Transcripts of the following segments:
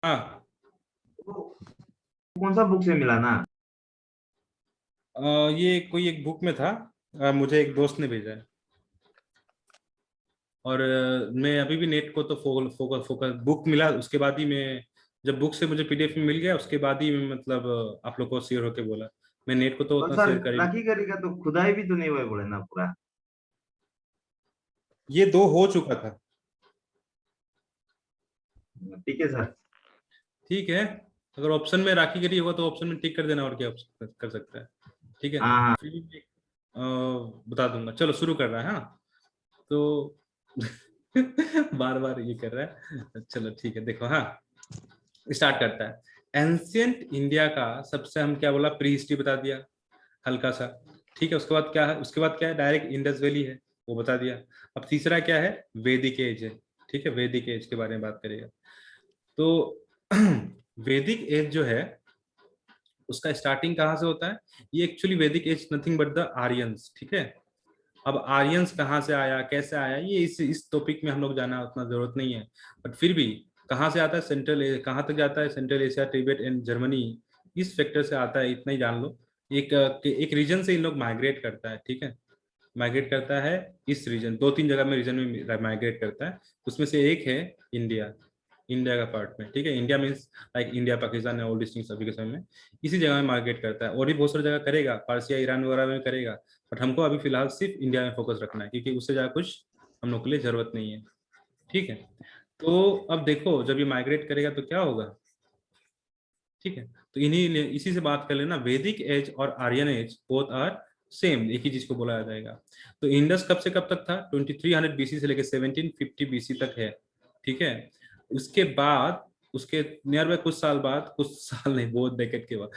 हाँ। वो कौन सा बुक से मिला ना? ये कोई एक बुक में था। मुझे एक दोस्त ने भेजा है। और मैं अभी भी नेट को तो फोकस फोकस बुक मिला उसके बाद ही मैं, जब बुक से मुझे पीडीएफ में मिल गया उसके बाद ही मैं मतलब आप लोग को शेयर होके बोला। मैं नेट को तो कौन उतना सा शेयर कर ही नहीं। राखी गरी का तो खुदाई भी तो नहीं हुआ बोले ना पूरा। ये दो हो चुका था। ठीक है सर। ठीक है। अगर ऑप्शन में राखी गिरी होगा तो ऑप्शन में टिक कर देना, और क्या ऑप्शन कर सकता है। ठीक है। हाँ हाँ। फिर भी बता दूंगा। चलो शुरू कर रहा है। हाँ। तो बार बार ये कर रहा है। चलो ठीक है, देखो। हाँ, स्टार्ट करता है। एंशियंट इंडिया का सबसे, हम क्या बोला, प्री हिस्ट्री बता दिया हल्का सा। ठीक है। उसके बाद क्या है, उसके बाद क्या है, डायरेक्ट इंडस वैली है, वो बता दिया। अब तीसरा क्या है, वैदिक एज है। ठीक है, वैदिक एज के बारे में बात करेगा। तो वैदिक एज जो है उसका स्टार्टिंग कहाँ से होता है। ये actually Vedic age nothing but the Aryans. ठीक है। अब आर्यंस कहाँ से आया, कैसे आया, ये इस टॉपिक में हम लोग जाना उतना जरूरत नहीं है। बट फिर भी कहाँ से आता है, कहाँ तक जाता है, central Asia, Tibet and Germany, इस फैक्टर से आता है, इतना ही जान लो। एक रीजन से इन लोग माइग्रेट करता है। ठीक है। माइग्रेट करता है इस रीजन, दो तीन जगह में रीजन में माइग्रेट करता है। उसमें से एक है इंडिया, इंडिया का पार्ट में। ठीक है। India means like India Pakistan और डिस्टिंग सभी के समय में इसी जगह में मार्केट करता है। और भी बहुत सारी जगह करेगा, पारसिया ईरान वगैरह में करेगा। बट हमको अभी फिलहाल सिर्फ इंडिया में फोकस रखना है, क्योंकि उससे ज़्यादा कुछ हम लोग के लिए जरूरत नहीं है। ठीक है। तो अब देखो, जब ये माइग्रेट करेगा तो क्या होगा। ठीक है। तो इसी से बात कर लेना, वैदिक एज और Aryan age both are same, एक ही चीज को बोला जाएगा। तो इंडस कब से कब तक था, 2300 बीसी से लेकर 1750 बीसी तक है। ठीक है। उसके बाद, उसके नियर बाय कुछ साल बाद, कुछ साल नहीं, बहुत डेकेड के बाद,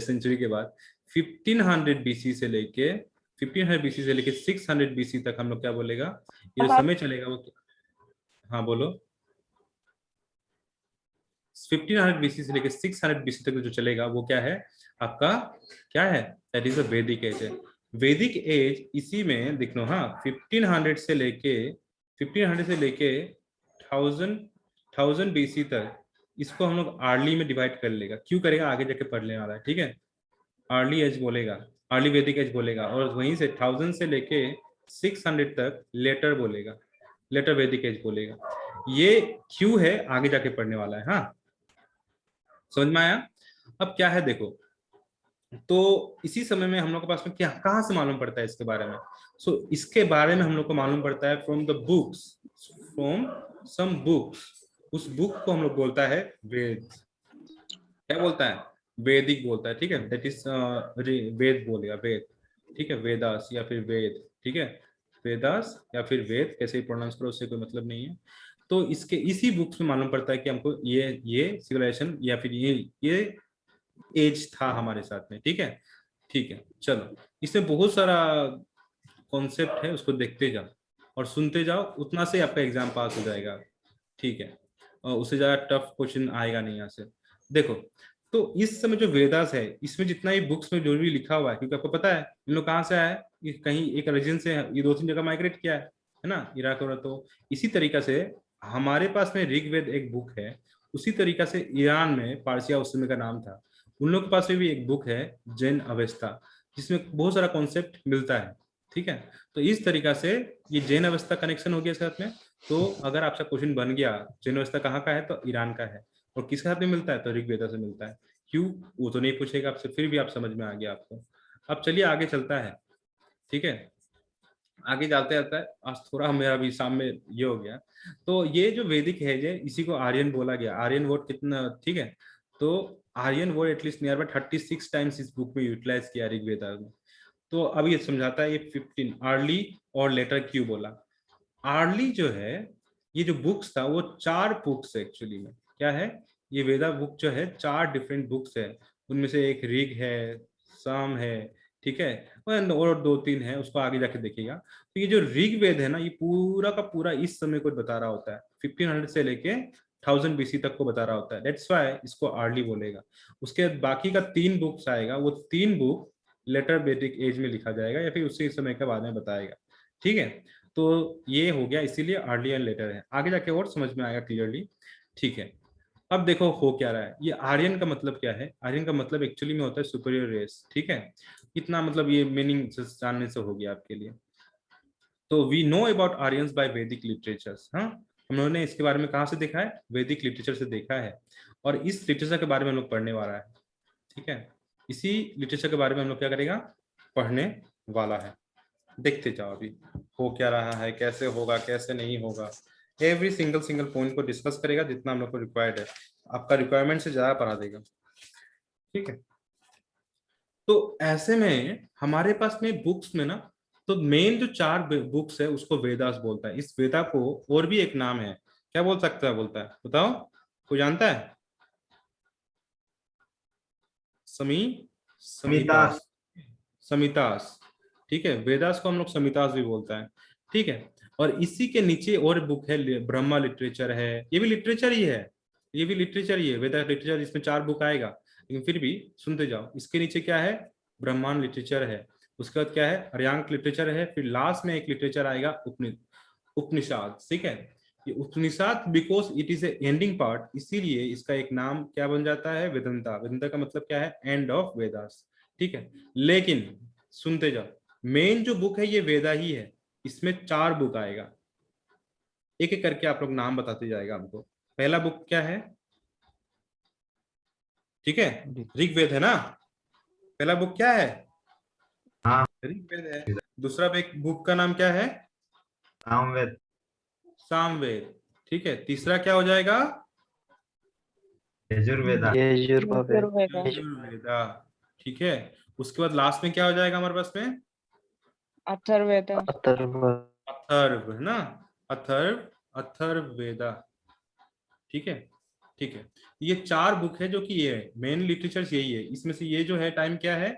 सेंचुरी के बाद, 1500 बीसी से लेके 1500 बीसी से लेके 600 बीसी तक हम लोग क्या बोलेगा, ये जो समय चलेगा वो। हाँ बोलो। 1500 बीसी से लेकर 600 बीसी तक जो चलेगा वो क्या है आपका, क्या है, दैट इज अ वैदिक एज है। वैदिक एज इसी में देख लो। हाँ, 1500 से लेके 1000 बीसी तक, इसको हम लोग आर्ली में डिवाइड कर लेगा। क्यों करेगा, आगे जाके पढ़ लेने वाला है। ठीक है। अर्ली एज बोलेगा, अर्ली वैदिक एज बोलेगा, और वहीं से 1000 से लेके 600 तक लेटर बोलेगा, लेटर वैदिक एज बोलेगा। ये क्यों है आगे जाके पढ़ने वाला है। हाँ, समझ में आया। अब क्या है देखो, तो इसी समय में हम लोग के पास में क्या, कहाँ से मालूम पड़ता है इसके बारे में। इसके बारे में हम लोग को मालूम पड़ता है from the books, from some books. उस बुक को हम लोग बोलता है वेद। क्या बोलता है, वैदिक बोलता है। ठीक है। दैट इज वेद बोलेगा, वेद। ठीक है, वेदास या फिर वेद। ठीक है। वेदास या फिर वेद, कैसे ही प्रोनाउंस करो उससे कोई मतलब नहीं है। तो इसके इसी बुक्स में मालूम पड़ता है कि हमको ये सिविलाइजेशन या फिर ये एज था हमारे साथ में। ठीक है। ठीक है। चलो, इसमें बहुत सारा कॉन्सेप्ट है, उसको देखते जाओ और सुनते जाओ, उतना से आपका एग्जाम पास हो जाएगा। ठीक है। और उससे ज्यादा टफ क्वेश्चन आएगा नहीं यहाँ से। देखो, तो इस समय जो वेदास है, इसमें जितना ही बुक्स में जो भी लिखा हुआ है, क्योंकि आपको पता है इन लोग कहाँ से आया है, ये कहीं एक रीजन से है, ये दो तीन जगह माइग्रेट किया है ना, इराक और। तो इसी तरीका से हमारे पास में ऋग्वेद एक बुक है, उसी तरीका से ईरान में पारसिया उस समय का नाम था, उन लोग के पास में भी एक बुक है, जैन अवेस्ता, जिसमें बहुत सारा कॉन्सेप्ट मिलता है। ठीक है। तो इस तरीका से ये जैन अवस्था कनेक्शन हो गया साथ में। तो अगर आपका क्वेश्चन बन गया जैन अवस्था कहाँ का है, तो ईरान का है। और किसके साथ में मिलता है, तो ऋग्वेदा से मिलता है। क्यों, वो तो नहीं पूछेगा आपसे, फिर भी आप समझ में आ गया आपको। अब चलिए आगे चलता है। ठीक है। आगे जाते जाता है, आज थोड़ा मेरा भी सामने ये हो गया। तो ये जो वैदिक है, जे इसी को आर्यन बोला गया। आर्यन वर्ड कितना, ठीक है। तो Aryan word at least near by 36 times इस बुक में यूटिलाइज किया ऋग्वेदा में। तो अब ये समझाता है ये 15 अर्ली और लेटर क्यों बोला। अर्ली जो है, ये जो बुक्स था वो चार बुक्स है एक्चुअली में। क्या है, ये वेदा बुक जो है चार डिफरेंट बुक्स है। उनमें से एक ऋग है, साम है, ठीक है, और दो तीन है, उसको आगे जाके देखिएगा। तो ये जो ऋग वेद है ना, ये पूरा का पूरा इस समय को बता रहा होता है, 1500 से लेके 1000 बीसी तक को बता रहा होता है। दैट्स व्हाई इसको अर्ली बोलेगा। उसके बाकी का तीन बुक्स आएगा, वो तीन बुक लेटर वैदिक एज में लिखा जाएगा, या फिर उसी समय के बारे में बताएगा। ठीक है। तो ये हो गया, इसीलिए अर्ली एंड लेटर है, आगे जाके और समझ में आएगा क्लियरली। ठीक है। अब देखो हो क्या रहा है, ये आर्यन का मतलब क्या है, आर्यन का मतलब एक्चुअली में होता है सुपीरियर रेस, ठीक है। इतना मतलब ये मीनिंग जानने से हो गया आपके लिए। तो we know about Aryans by Vedic literatures, हाँ, हम लोगों ने इसके बारे में कहाँ से देखा है, वैदिक लिटरेचर से देखा है। और इस लिटरेचर के बारे में हम लोग पढ़ने वाला है, ठीक है। इसी लिटरेचर के बारे में हम लोग क्या करेगा, पढ़ने वाला है। देखते जाओ अभी हो क्या रहा है, कैसे होगा कैसे नहीं होगा, एवरी सिंगल सिंगल पॉइंट को डिस्कस करेगा जितना हम लोग को रिक्वायर्ड है। आपका रिक्वायरमेंट से ज्यादा पढ़ा देगा, ठीक है। तो ऐसे में हमारे पास में बुक्स में ना, तो मेन जो चार बुक्स है उसको वेदास बोलता है। इस वेदा को और भी एक नाम है, क्या बोल सकता है, बोलता है, बताओ, कोई जानता है? समी समितास। समितास, समितास, ठीक है। वेदास को हम लोग समितास भी बोलता है, ठीक है। और इसी के नीचे और बुक है, ब्रह्मा लिटरेचर है, ये भी लिटरेचर ही है, ये भी लिटरेचर ही है, वेदा लिटरेचर, इसमें चार बुक आएगा, लेकिन फिर भी सुनते जाओ। इसके नीचे क्या है, ब्रह्मांड लिटरेचर है, उसके बाद क्या है, अर्यांक लिटरेचर है, फिर लास्ट में एक लिटरेचर आएगा उपनिषद, ठीक है। ये Upanishad because it is a ending part, इसीलिए इसका एक नाम क्या बन जाता है, वेदंता। वेदंता का मतलब क्या है, एंड ऑफ वेदास, ठीक है। लेकिन सुनते जाओ, मेन जो बुक है ये वेदा ही है, इसमें चार बुक आएगा, एक एक करके आप लोग नाम बताते जाएगा हमको। पहला बुक क्या है, ठीक है, ऋग्वेद है ना, पहला बुक क्या है, हाँ। ऋग्वेद है। दूसरा बुक का नाम क्या है, सामवेद। सामवेद, ठीक है। तीसरा क्या हो जाएगा, यजुर्वेदा। यजुर्वेदा। यजुर्वेदा, ठीक है। उसके बाद लास्ट में क्या हो जाएगा हमारे पास में, अथर्ववेदा। अथर्व, है ना, अथर्व, अथर्ववेदा, ठीक है, ठीक है। ये चार बुक है जो कि ये मेन लिटरेचर यही है। इसमें से ये जो है टाइम क्या है,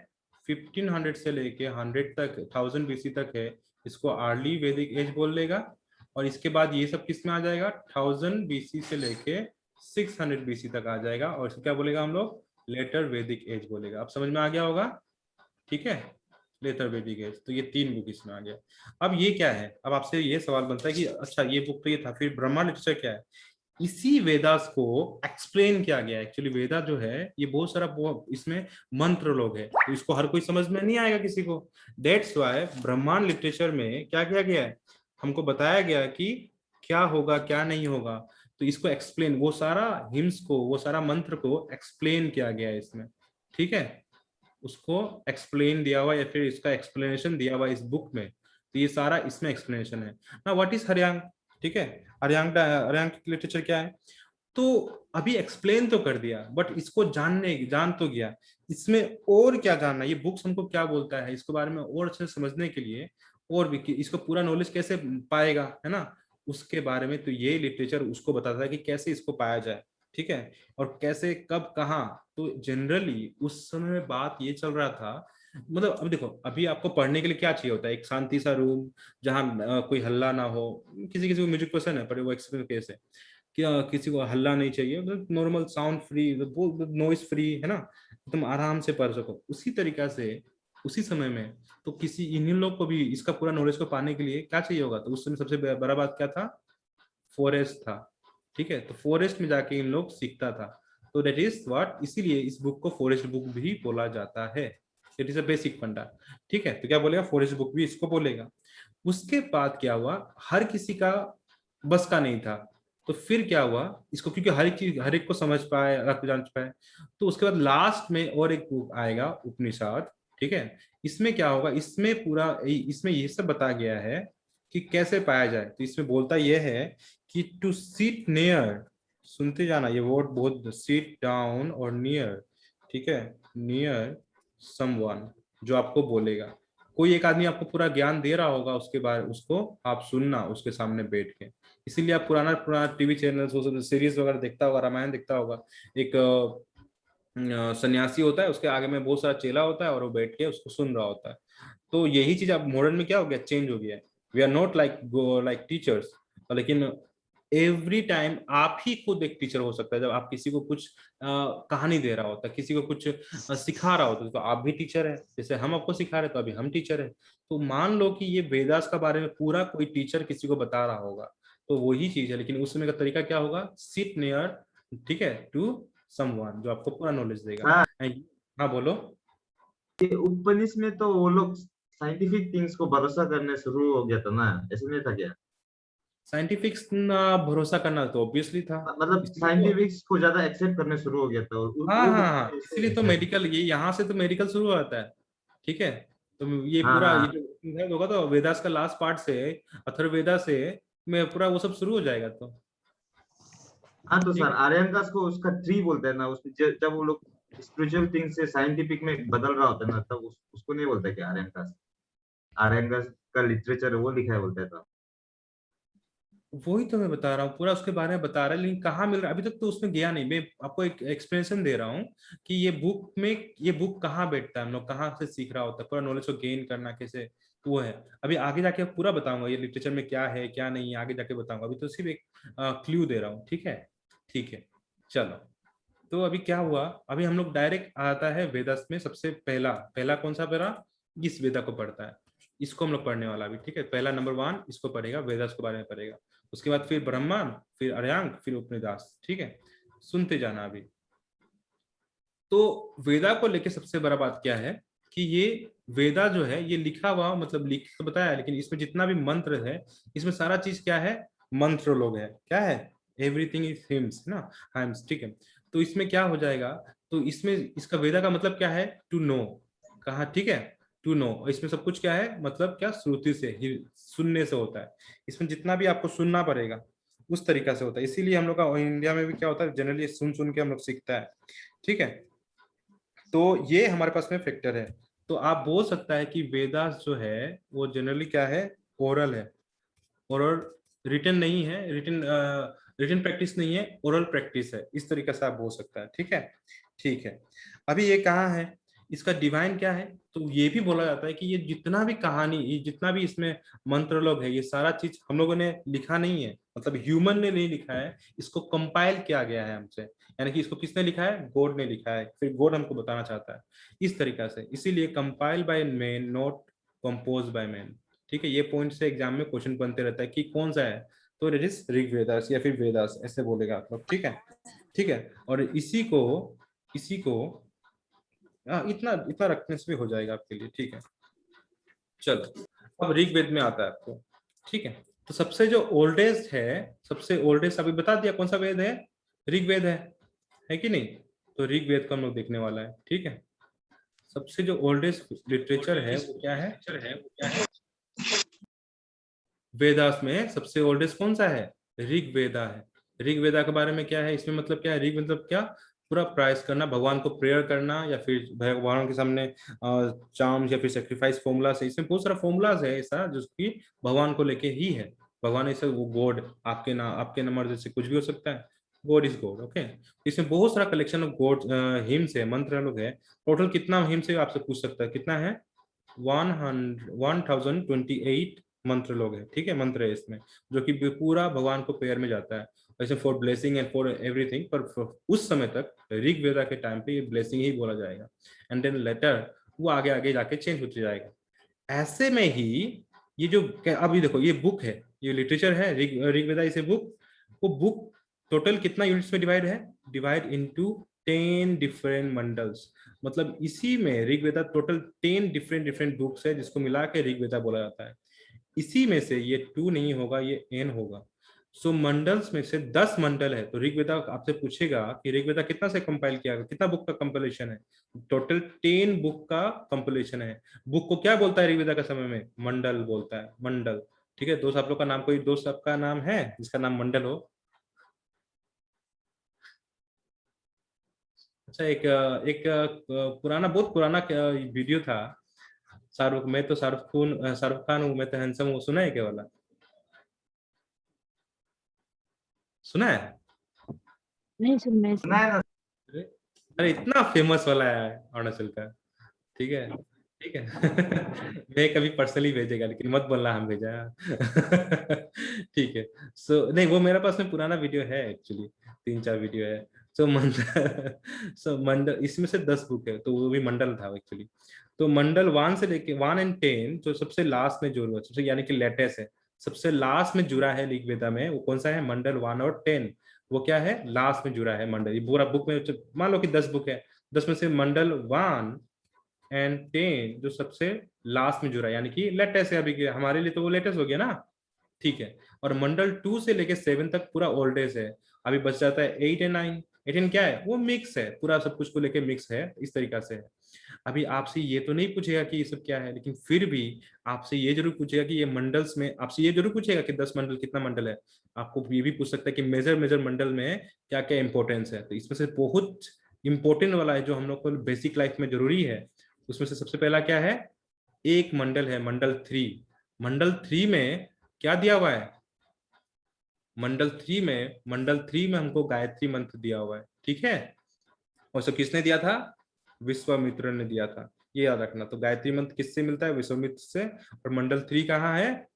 1500 से लेके 100 तक, 1000 बीसी तक है, इसको अर्ली वैदिक एज बोल लेगा। और इसके बाद ये सब किस में आ जाएगा, 1000 बीसी से लेके 600 बीसी तक आ जाएगा, और इसको क्या बोलेगा हम लोग, लेटर वैदिक एज बोलेगा। अब समझ में आ गया होगा, ठीक है, लेटर वैदिक एज। तो ये तीन बुक इसमें आ गया। अब ये क्या है, अब आपसे ये सवाल बनता है कि अच्छा ये बुक तो ये था, फिर ब्रह्मा लिटरेचर क्या है। इसी वेदास को एक्सप्लेन किया गया है। एक्चुअली वेदा जो है ये बहुत सारा इसमें मंत्र लोग है, तो इसको हर कोई समझ में नहीं आएगा किसी को। दैट्स व्हाई ब्रह्मांड लिटरेचर में क्या किया गया है, हमको बताया गया कि क्या होगा क्या नहीं होगा। तो इसको एक्सप्लेन, वो सारा हिम्स को, वो सारा मंत्र को एक्सप्लेन किया गया है इसमें, ठीक है। उसको एक्सप्लेन दिया हुआ या फिर इसका एक्सप्लेनेशन दिया हुआ इस बुक में। तो ये सारा इसमें एक्सप्लेनेशन है ना। व्हाट इज हरियांग, ठीक है, हरियांग, हरियांग लिटरेचर क्या है। तो अभी एक्सप्लेन तो कर दिया, बट इसको जान तो गया, इसमें और क्या जानना, ये बुक्स हमको क्या बोलता है इसके बारे में और अच्छे से समझने के लिए, और भी कि इसको पूरा नॉलेज कैसे पाएगा, है ना, उसके बारे में। तो ये लिटरेचर उसको बताता है कि कैसे इसको पाया जाए, ठीक है, और कैसे कब कहाँ। तो जनरली उस समय बात ये चल रहा था, मतलब अब देखो, अभी आपको पढ़ने के लिए क्या चाहिए होता है, एक शांति सा रूम जहाँ कोई हल्ला ना हो। किसी किसी को म्यूजिक पसंद है, पर वो एक्सपीरियंस केस है कि किसी को हल्ला नहीं चाहिए, normal sound free, noise free, है ना, तुम आराम से पढ़ सको। उसी तरीका से उसी समय में तो किसी इन लोग को भी इसका पूरा नॉलेज को पाने के लिए क्या चाहिए होगा, तो उस समय सबसे बड़ा बात क्या था, फॉरेस्ट था, ठीक है। तो फॉरेस्ट में जाके इन लोग सीखता था। तो दैट इज व्हाट, इसीलिए इस बुक को फॉरेस्ट बुक भी बोला जाता है। इट इज अ बेसिक फंडा, ठीक है। तो क्या बोलेगा, फॉरेस्ट बुक भी इसको बोलेगा। उसके बाद क्या हुआ, हर किसी का बस का नहीं था, तो फिर क्या हुआ, इसको क्योंकि हर एक चीज हर एक को समझ पाए, हर को जान पाए, तो उसके बाद लास्ट में और एक बुक आएगा, उपनिषद, ठीक है। इसमें क्या होगा, इसमें पूरा इसमें ये सब बताया गया है कि कैसे पाया जाए। तो इसमें बोलता यह है कि टू सीट नियर, सुनते जाना ये वर्ड बहुत, सीट डाउन और नियर, ठीक है, नियर समवन, जो आपको बोलेगा, कोई एक आदमी आपको पूरा ज्ञान दे रहा होगा, उसके बाद उसको आप सुनना उसके सामने बैठ के। इसीलिए आप पुराना पुराना टीवी चैनल सीरीज वगैरह देखता होगा, रामायण देखता होगा, एक सन्यासी होता है, उसके आगे में बहुत सारा चेला होता है और वो बैठ के उसको सुन रहा होता है। तो यही चीज अब मॉडर्न में क्या हो गया, चेंज हो गया है। We are not like teachers, लेकिन एवरी टाइम आप ही खुद एक टीचर हो सकता है। जब आप किसी को कुछ कहानी दे रहा होता है, किसी को कुछ सिखा रहा होता है, तो आप भी टीचर है। जैसे हम आपको सिखा रहे हैं तो अभी हम टीचर है। तो मान लो कि ये वेदास का बारे में पूरा कोई टीचर किसी को बता रहा होगा, तो वही चीज है, लेकिन उस समय का तरीका क्या होगा, सिट नियर ठीक है, टू समवन, जो आपको पूरा नॉलेज देगा। हाँ। हाँ बोलो। ये उपनिषद में तो वो लोग साइंटिफिक थिंग्स को भरोसा करने शुरू हो गया था ना, ऐसे नहीं था क्या? साइंटिफिक भरोसा करना तो ऑब्वियसली था, मतलब इसलिए तो। साइंटिफिक को ज्यादा एक्सेप्ट करने शुरू हो गया था, और हाँ वो हाँ बुक हाँ, में इसीलिए तो ऐसे। मेडिकल, ये यहाँ से तो मेडिकल शुरू होता है। ठीक है, तो ये हाँ पूरा ये हाँ जो है होगा तो वेदास का लास्ट पार्ट से, अथर्ववेदा से में पूरा वो सब शुरू हो जाएगा तो। हाँ। तो ठीक सर है, आर्यनकास को उसका ट्री बोलते हैं ना, उसमें जब वो लोग स्पिरिचुअल थिंग से साइंटिफिक में बदल रहा होता है ना, तब उसको नहीं बोलते क्या आर्यनकास? आर्यनकास का लिटरेचर वो लिखा है बोलते हैं तो। वही तो मैं बता रहा हूँ, पूरा उसके बारे में बता रहा है, लेकिन कहाँ मिल रहा है अभी तक तो उसमें गया नहीं। मैं आपको एक एक्सप्लेनेशन दे रहा हूँ कि ये बुक में, ये बुक कहाँ बैठता है, हम लोग कहाँ से सीख रहा होता है, पूरा नॉलेज को गेन करना कैसे, वो है। अभी आगे जाके पूरा बताऊंगा ये लिटरेचर में क्या है क्या नहीं है, आगे जाके बताऊंगा, अभी तो सिर्फ एक क्लू दे रहा हूँ। ठीक है, ठीक है, चलो। तो अभी क्या हुआ, अभी हम लोग डायरेक्ट आता है वेदास में, सबसे पहला पहला कौन सा पैरा, इस वेदा को पढ़ता है, इसको हम लोग पढ़ने वाला अभी। ठीक है, पहला नंबर 1 इसको पढ़ेगा, वेदास के बारे में पढ़ेगा। उसके बाद फिर ब्रह्मांड, फिर अर्यांक, फिर उपनिदास। ठीक है, सुनते जाना अभी। तो वेदा को लेके सबसे बड़ा बात क्या है कि ये वेदा जो है ये लिखा हुआ, मतलब लिख तो बताया, लेकिन इसमें जितना भी मंत्र है, इसमें सारा चीज क्या है, मंत्र लोग है, क्या है, एवरीथिंग इज हिम्स ना, हिम्स। ठीक है, तो इसमें क्या हो जाएगा, तो इसमें इसका वेदा का मतलब क्या है, टू नो, कहा, ठीक है, टू नो। इसमें सब कुछ क्या है, मतलब क्या, श्रुति से ही, सुनने से होता है। इसमें जितना भी आपको सुनना पड़ेगा उस तरीका से होता है, इसीलिए हम लोग का इंडिया में भी क्या होता है, जनरली सुन सुन के हम लोग सीखता है। ठीक है, तो ये हमारे पास में फैक्टर है। तो आप बोल सकता है कि वेदास जो है वो जनरली क्या है, ओरल है, ओरल, रिटन नहीं है, रिटन रिटन प्रैक्टिस नहीं है, ओरल प्रैक्टिस है, इस तरीके से आप बोल सकता है। ठीक है, ठीक है। अभी ये कहाँ है, इसका डिवाइन क्या है, तो ये भी बोला जाता है कि ये जितना भी कहानी, ये जितना भी इसमें मंत्र लोग है, ये सारा चीज हम लोगों ने लिखा नहीं है, मतलब ह्यूमन ने नहीं लिखा है, इसको कंपाइल किया गया है हमसे, यानी कि इसको किसने लिखा है, गॉड ने लिखा है, फिर गॉड हमको बताना चाहता है इस तरीका से, इसीलिए compile by man, not compose by man. ठीक है, ये पॉइंट से एग्जाम में क्वेश्चन बनते रहता है कि कौन सा है, तो इट इज ऋग्वेदास या फिर वेदास, ऐसे बोलेगा आप लोग। ठीक है, ठीक है, और इसी को इतना इतना रखने से भी हो जाएगा आपके लिए। ठीक है, चलो, अब ऋग्वेद में आता है आपको। ठीक है, तो सबसे जो ओल्डेस्ट है, सबसे ओल्डेस्ट अभी बता दिया कौन सा वेद है, ऋग्वेद है कि नहीं, तो ऋग्वेद को हम लोग देखने वाला है। ठीक है, सबसे जो ओल्डेस्ट लिटरेचर है वो क्या है, वेदास में सबसे ओल्डेस्ट कौन सा है, ऋग्वेदा है। ऋग्वेदा के बारे में क्या है, इसमें मतलब क्या है, ऋग मतलब क्या, पूरा प्राइस करना, भगवान को प्रेयर करना, या फिर भगवान के सामने चार्म्स या फिर सेक्रीफाइस फॉर्मूला से, इसमें बहुत सारा फॉर्मूलाज है ऐसा जो कि भगवान को लेके ही है। भगवान ऐसे वो गॉड, आपके नंबर जैसे कुछ भी हो सकता है, गॉड इज गॉड। ओके, इसमें बहुत सारा कलेक्शन ऑफ गॉड हिम्स है, मंत्र लोग है। टोटल कितना हिम्स है आपसे पूछ सकता है, कितना है, 1028 मंत्र लोग हैं। ठीक है, मंत्र है इसमें, जो कि पूरा भगवान को प्रेयर में जाता है, वैसे for blessing and for everything, पर उस समय तक ऋग्वेदा के टाइम पे ये ब्लेसिंग ही बोला जाएगा, एंड देन लेटर वो आगे आगे जाके चेंज होते जाएगा। ऐसे में ही ये जो अभी देखो ये बुक है, ये लिटरेचर है ऋग्वेदा इसे बुक, वो बुक टोटल कितना यूनिट्स में डिवाइड है, डिवाइड इनटू 10 डिफरेंट मंडल्स। मतलब इसी में Rigveda total 10 different different books है, जिसको मिला के ऋग्वेदा बोला जाता है। इसी में से ये 2 नहीं होगा, ये n होगा। सो मंडल्स में से 10 मंडल है, तो ऋग्वेदा आपसे पूछेगा कि ऋग्वेदा कितना से कंपाइल किया गया, कितना बुक का कंपाइलेशन है, टोटल 10 बुक का कंपाइलेशन है। बुक को क्या बोलता है ऋग्वेदा का समय में, मंडल बोलता है, मंडल। ठीक है, दोस्त आप लोग का नाम, कोई दोस्त आपका नाम है जिसका नाम मंडल हो? अच्छा, एक एक पुराना, बहुत पुराना वीडियो था, शाहरुख, मैं तो शाहरुख खान हूँ, मैं तो हैंडसम हूँ, सुना है क्या वाला, सुना है? नहीं सुनने सुना से। है ना। अरे अरे, इतना फेमस वाला है अरुणाचल का। ठीक है, ठीक है। मैं कभी पर्सनली भेजेगा, लेकिन मत बोलना हम भेजा है। ठीक है, सो नहीं, वो मेरे पास में पुराना वीडियो है एक्चुअली, 3-4 वीडियो है। सो मंडल, सो मंडल इसमें से 10 बुक है, तो वो भी मंडल था एक्चुअली। तो मंडल 1 से लेके 1 एंड 10 जो सबसे लास्ट में जुड़ा, सबसे यानी कि लेटेस्ट है, सबसे लास्ट में जुड़ा है ऋग्वेदा में, वो कौन सा है, मंडल 1 और 10। वो क्या है, लास्ट में जुड़ा है मंडल। ये पूरा बुक में मान लो कि 10 बुक है, 10 में से मंडल 1 एंड 10 जो सबसे लास्ट में जुड़ा है, यानी कि लेटेस्ट है अभी के हमारे लिए, तो वो लेटेस्ट हो गया ना, ठीक है। और मंडल 2 से लेके 7 तक पूरा ओल्ड एज है। अभी बच जाता है 8 एंड 9। 8 क्या है, वो मिक्स है, पूरा सब कुछ को लेके मिक्स है, इस तरीका से है। अभी आपसे ये तो नहीं पूछेगा कि ये सब क्या है, लेकिन फिर भी आपसे ये जरूर पूछेगा कि ये मंडल्स में, आपसे ये जरूर पूछेगा कि 10 मंडल कितना मंडल है। आपको ये भी पूछ सकता है कि मेजर मेजर मंडल में क्या क्या इंपॉर्टेंस है। तो इसमें से बहुत इंपॉर्टेंट वाला है जो हम लोग को बेसिक लाइफ में जरूरी है, उसमें से सबसे पहला क्या है, एक मंडल है मंडल 3। मंडल 3 में क्या दिया हुआ है, मंडल 3 में हमको गायत्री मंत्र दिया हुआ है, ठीक है। और सब किसने दिया था, विश्वामित्र ने दिया था, ये याद रखना। तो गायत्री मंत्र किससे मिलता है, विश्वामित्र से। और मंडल 3 कहाँ है,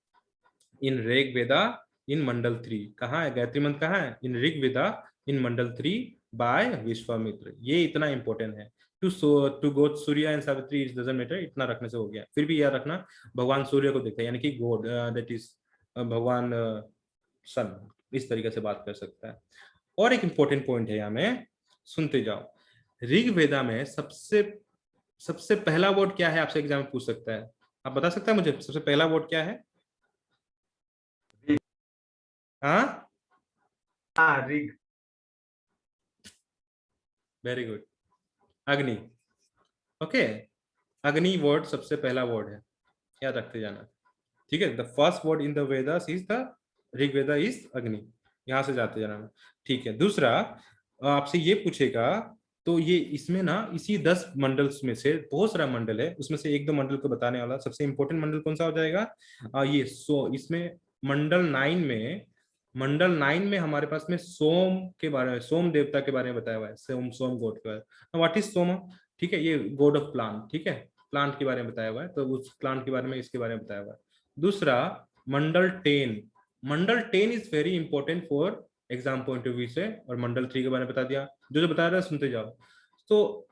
इन ऋग वेदा इन मंडल 3। कहाँ है गायत्री मंत्र, कहाँ है, in Rig Veda in Mandal 3 by Vishwamitra. ये इतना इंपॉर्टेंट है। To god Surya and Savitri it doesn't matter, इतना रखने से हो गया। फिर भी याद रखना भगवान सूर्य को देखता है, यानी कि गॉड दैट इज भगवान सन, इस तरीके से बात कर सकता है। और एक इंपॉर्टेंट पॉइंट है यहाँ में, सुनते जाओ। ऋग वेदा में सबसे सबसे पहला वर्ड क्या है, आपसे एग्जाम में पूछ सकता है। आप बता सकते हैं मुझे सबसे पहला वर्ड क्या है? हाँ, हाँ रिग। वेरी गुड, अग्नि। ओके, अग्नि वर्ड सबसे पहला वर्ड है, याद रखते जाना, ठीक है। The first word in the Vedas is the Rig Veda is अग्नि, यहां से जाते जाना, ठीक है। दूसरा आपसे ये पूछेगा, तो ये इसमें ना इसी 10 मंडल्स में से बहुत सारा मंडल है, उसमें से एक दो मंडल को बताने वाला सबसे इंपॉर्टेंट मंडल कौन सा हो जाएगा, ये इसमें मंडल 9 में हमारे पास में सोम के बारे में, सोम देवता के बारे में बताया हुआ है, सोम गॉड के बारे में। व्हाट इज सोम, ठीक है, ये गॉड ऑफ प्लांट, ठीक है, प्लांट के बारे में बताया हुआ है, तो उस प्लांट के बारे में, इसके बारे में बताया हुआ है। दूसरा मंडल 10 is very important for exam point of view से, और मंडल 3 के बारे में बता दिया, जो जो बता रहा है सुनते जाओ। तो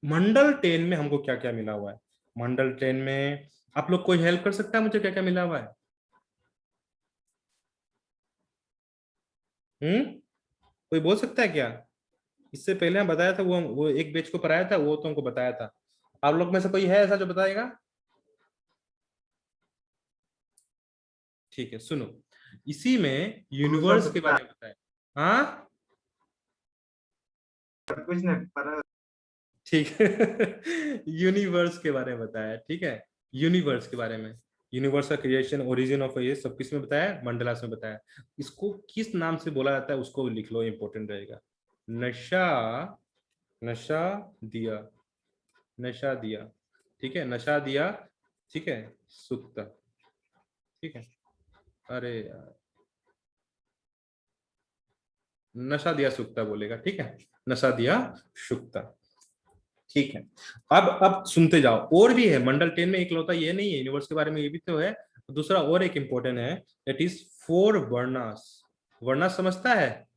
मंडल 10 में हमको क्या क्या मिला हुआ है, मंडल 10 में आप लोग कोई हेल्प कर सकता है मुझे, क्या क्या मिला हुआ है? कोई बोल सकता है क्या? इससे पहले हम बताया था, वो एक बैच को पढ़ाया था, वो तो हमको बताया था। आप लोग में से कोई है ऐसा जो बताएगा? ठीक है, सुनो, इसी में यूनिवर्स के बारे में बताया। हाँ, कुछ नहीं पर ठीक है। यूनिवर्स के बारे में बताया, ठीक है, यूनिवर्स के बारे में, यूनिवर्स का क्रिएशन, ओरिजिन ऑफ ये सब किस में बताया, मंडलास में बताया। इसको किस नाम से बोला जाता है उसको लिख लो, इंपॉर्टेंट रहेगा। नशा, नशा दिया, नशा दिया, ठीक है, नशा दिया, ठीक है, सुक्ता, ठीक है। अरे यार, नशा दिया सुक्ता बोलेगा, ठीक है, नशा दिया सुक्ता, ठीक है। अब सुनते जाओ, और भी है मंडल 10 में, इकलौता ये नहीं है, यूनिवर्स के बारे में ये भी तो है। दूसरा और एक इंपॉर्टेंट है, दैट इज 4 वर्णास। वर्णास समझता है?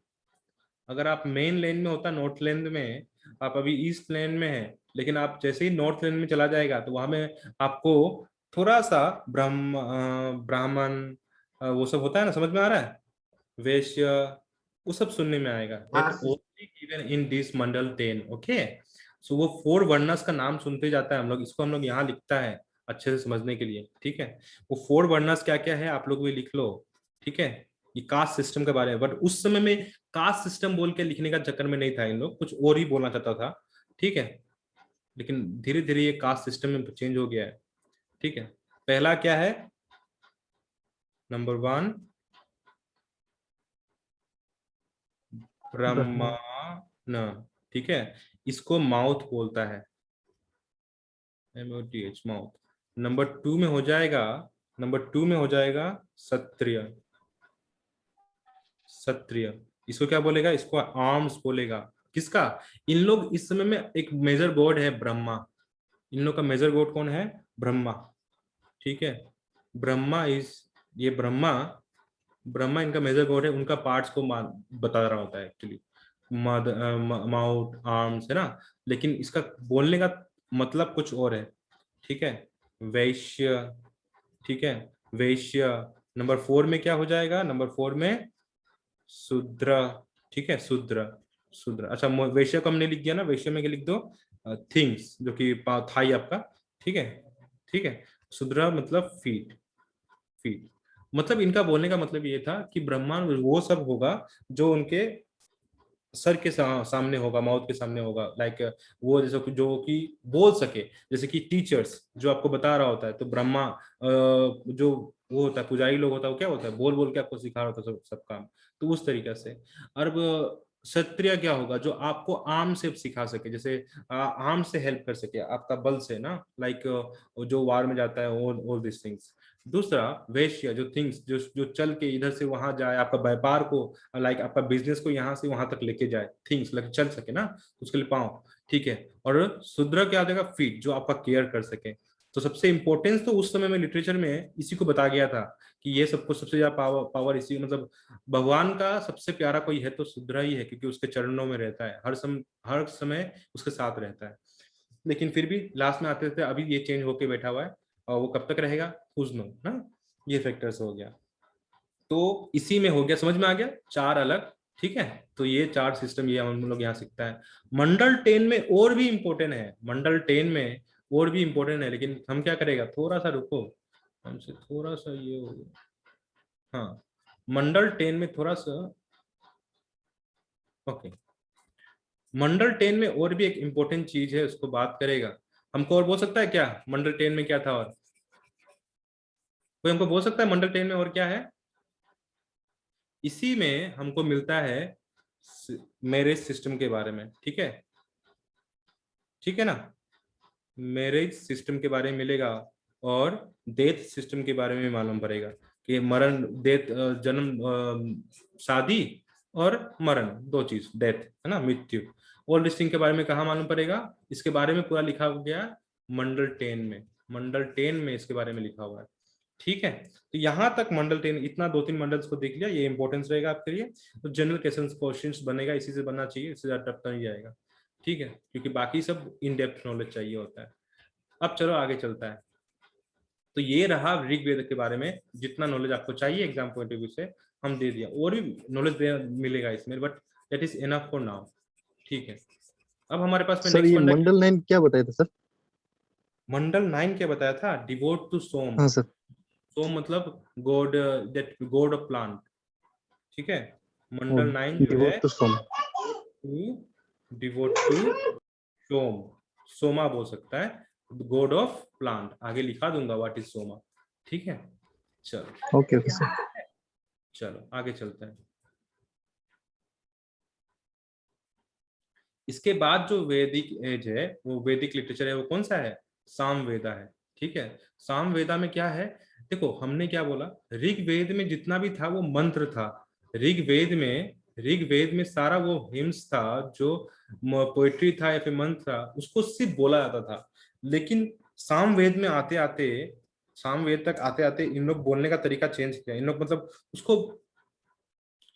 अगर आप मेन लेन में होता, नॉर्थ लेन में, आप अभी ईस्ट लेन में है, लेकिन आप जैसे ही नॉर्थ लेन में चला जाएगा तो वहां में आपको थोड़ा सा ब्राह्मण वो सब होता है ना, समझ में आ रहा है, वैश्य, वो सब सुनने में आएगा। हाँ that only given in this mandal 10, okay. So वो 4 वर्णस का नाम सुनते जाता है हम लोग, इसको हम लोग यहाँ लिखता है अच्छे से समझने के लिए, ठीक है। वो 4 वर्णस क्या क्या है आप लोग भी लिख लो, ठीक है। ये कास्ट सिस्टम के बारे में, बट उस समय में कास्ट सिस्टम बोल के लिखने का चक्कर में नहीं था, इन लोग कुछ और ही बोलना चाहता था, ठीक है। लेकिन धीरे धीरे ये कास्ट सिस्टम में चेंज हो गया है, ठीक है। पहला क्या है, नंबर 1 ब्रह्मांड, ठीक है, इसको माउथ बोलता है, MOTH माउथ। नंबर 2 में हो जाएगा, क्षत्रिय, क्षत्रिय, इसको क्या बोलेगा, इसको आर्म्स बोलेगा। किसका, इन लोग इस समय में एक मेजर गॉड है ब्रह्मा, इन लोग का मेजर गॉड कौन है, ब्रह्मा, ठीक है। ब्रह्मा इज, ये ब्रह्मा, ब्रह्मा इनका मेजर गॉड है, उनका पार्ट्स को बता रहा होता है एक्चुअली, माउथ आर्म्स है ना, लेकिन इसका बोलने का मतलब कुछ और है, ठीक है। वैश्य, ठीक है, वैश्य। नंबर 4 में क्या हो जाएगा, नंबर 4 में शूद्र, ठीक है, शूद्र, शूद्र। अच्छा, वैश्य को हमने लिख दिया ना, वैश्य में क्या लिख दो, थिंग्स, जो कि थाई आपका, ठीक है, ठीक है। शूद्र मतलब फीट, फीट। मतलब इनका बोलने का मतलब ये था कि ब्रह्मांड वो सब होगा जो उनके सर के सामने होगा, माउथ के सामने होगा, लाइक वो जैसे जो कि बोल सके, जैसे कि टीचर्स जो आपको बता रहा होता है, तो ब्रह्मा जो वो होता है पुजारी लोग होता है, वो क्या होता है, बोल बोल के आपको सिखा रहा होता है सब काम। तो उस तरीके से। अब क्षत्रिय क्या होगा, जो आपको आर्म से सिखा सके, जैसे आर्म से हेल्प कर सके आपका बल से ना, लाइक जो वार में जाता है, ऑल दिस थिंग्स। दूसरा वैश्य, जो थिंग्स जो चल के इधर से वहां जाए, आपका व्यापार को, लाइक आपका बिजनेस को यहाँ से वहां तक लेके जाए, थिंग्स लग चल सके ना, उसके लिए पाँव, ठीक है। और शूद्र क्या देगा, फीट, जो आपका केयर कर सके। तो सबसे इंपॉर्टेंस तो उस समय में लिटरेचर में इसी को बता गया था कि ये सबको सबसे ज्यादा पावर पावर इसी, मतलब भगवान का सबसे प्यारा कोई है तो शूद्र ही है, क्योंकि उसके चरणों में रहता है, हर समय उसके साथ रहता है। लेकिन फिर भी लास्ट में आते थे, अभी ये चेंज होके बैठा हुआ है, और वो कब तक रहेगा, who's know ना। ये फैक्टर्स हो गया, तो इसी में हो गया, समझ में आ गया, चार अलग, ठीक है। तो ये चार सिस्टम ये हम लोग यहाँ सीखता है। मंडल 10 में और भी इंपॉर्टेंट है, मंडल 10 में और भी इंपॉर्टेंट है, लेकिन हम क्या करेगा, थोड़ा सा रुको, हमसे थोड़ा सा ये हो गया। हाँ, मंडल 10 में थोड़ा सा, ओके, मंडल 10 में और भी एक इंपॉर्टेंट चीज है, उसको बात करेगा। हमको और बोल सकता है क्या, मंडल 10 में क्या था, और कोई हमको बोल सकता है मंडल 10 में और क्या है। इसी में हमको मिलता है मैरिज सिस्टम के बारे में, ठीक है, ठीक है ना, मैरिज सिस्टम के बारे में मिलेगा, और डेथ सिस्टम के बारे में मालूम पड़ेगा कि मरण, डेथ, जन्म, शादी और मरण, दो चीज, डेथ है ना, मृत्यु। ऑल दिस थिंग के बारे में कहाँ मालूम पड़ेगा, इसके बारे में पूरा लिखा गया मंडल 10 में, मंडल 10 में इसके बारे में लिखा हुआ है, ठीक है। तो यहां तक मंडल 10, इतना दो तीन मंडल्स को देख लिया, ये इंपॉर्टेंस रहेगा आपके लिए। तो जनरल क्वेश्चंस बनेगा, इसी से बनना चाहिए, इससे ज्यादा टफ नहीं जाएगा, ठीक है, क्योंकि बाकी सब इन डेप्थ नॉलेज चाहिए होता है। अब चलो आगे चलता है। तो ये रहा ऋग्वेद के बारे में, जितना नॉलेज आपको चाहिए एग्जाम पॉइंट ऑफ व्यू से हम दे दिया, और भी नॉलेज मिलेगा इसमें, but that is enough for now, ठीक है। अब हमारे पास में सर नेक्स्ट ये मंडल, मंडल 9 क्या बताया था सर? मंडल 9 क्या बताया था, डिवोट टू सोम। हाँ सर। सोम मतलब god, that god of plant, ठीक है। मंडल 9 जो है, devote to Som. To devote to Som, Soma बोल सकता है, गॉड ऑफ प्लांट, आगे लिखा दूंगा व्हाट इज सोमा, ठीक है। चलो, ओके ओके सर। चलो आगे चलते हैं। इसके बाद जो वैदिक एज है, वो वैदिक लिटरेचर है, वो कौन सा है, सामवेदा है, ठीक है। सामवेदा में क्या है, देखो हमने क्या बोला, ऋग्वेद में जितना भी था वो मंत्र था, ऋग्वेद में सारा वो हिम्स था, जो पोएट्री था या फिर मंत्र था, उसको सिर्फ बोला जाता था। लेकिन सामवेद में आते आते, सामवेद तक आते आते इन लोग बोलने का तरीका चेंज किया, इन लोग मतलब उसको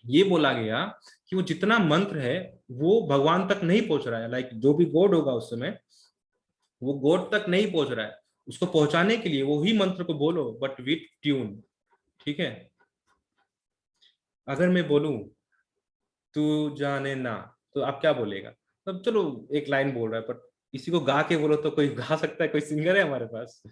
ये बोला गया कि वो जितना मंत्र है वो भगवान तक नहीं पहुंच रहा है, लाइक जो भी गॉड होगा उस समय, वो गॉड तक नहीं पहुंच रहा है, उसको पहुंचाने के लिए वो ही मंत्र को बोलो, बट विथ ट्यून, ठीक है। अगर मैं बोलूं तू जाने ना, तो आप क्या बोलेगा, तब चलो एक लाइन बोल रहा है, पर इसी को गा के बोलो तो कोई गा सकता है, कोई सिंगर है हमारे पास,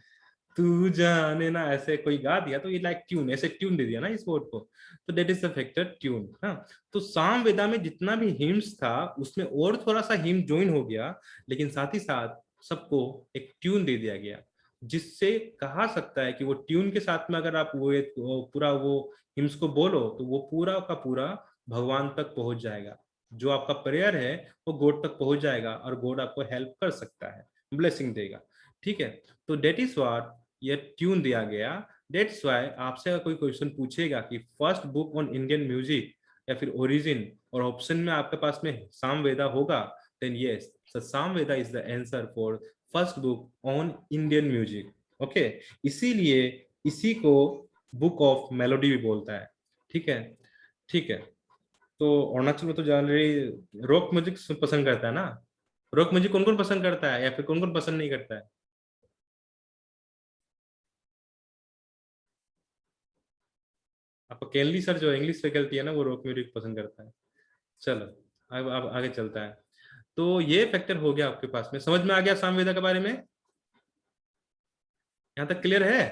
तू जाने ना, ऐसे कोई गा दिया तो ये लाइक ट्यून, ऐसे ट्यून दे दिया ना इस वर्ड को, तो that is the factor tune, हाँ। तो सामवेदा में जितना भी हिम्स था उसमें और थोड़ा सा हिम ज्वाइन हो गया, लेकिन साथ ही साथ सबको एक ट्यून दे दिया गया, जिससे कहा सकता है कि वो ट्यून के साथ में अगर आप वो पूरा वो हिम्स को बोलो तो वो पूरा का पूरा भगवान तक पहुंच जाएगा, जो आपका प्रेयर है वो गॉड तक पहुंच जाएगा, और गॉड आपको हेल्प कर सकता है, ब्लेसिंग देगा, ठीक है। तो डेट इज व्हाट, ये ट्यून दिया गया। डेट्स वाई आपसे अगर कोई क्वेश्चन पूछेगा कि first book on Indian music या फिर ओरिजिन, और ऑप्शन में आपके पास में सामवेदा होगा, then yes, Samaveda is the answer for first book on Indian music, okay. इसीलिए इसी को बुक ऑफ मेलोडी भी बोलता है, ठीक है, ठीक है। तो अरुणाचल में तो जनरली रॉक म्यूजिक पसंद करता है ना, रॉक म्यूजिक कौन कौन पसंद करता है, या फिर कौन कौन पसंद नहीं करता है। आपको केनली सर जो इंग्लिश फैकल्टी है ना, वो रॉक म्यूजिक पसंद करता है। चलो अब आगे चलता है। तो ये फैक्टर हो गया आपके पास में, समझ में आ गया सामवेदा के बारे में, यहाँ तक क्लियर है।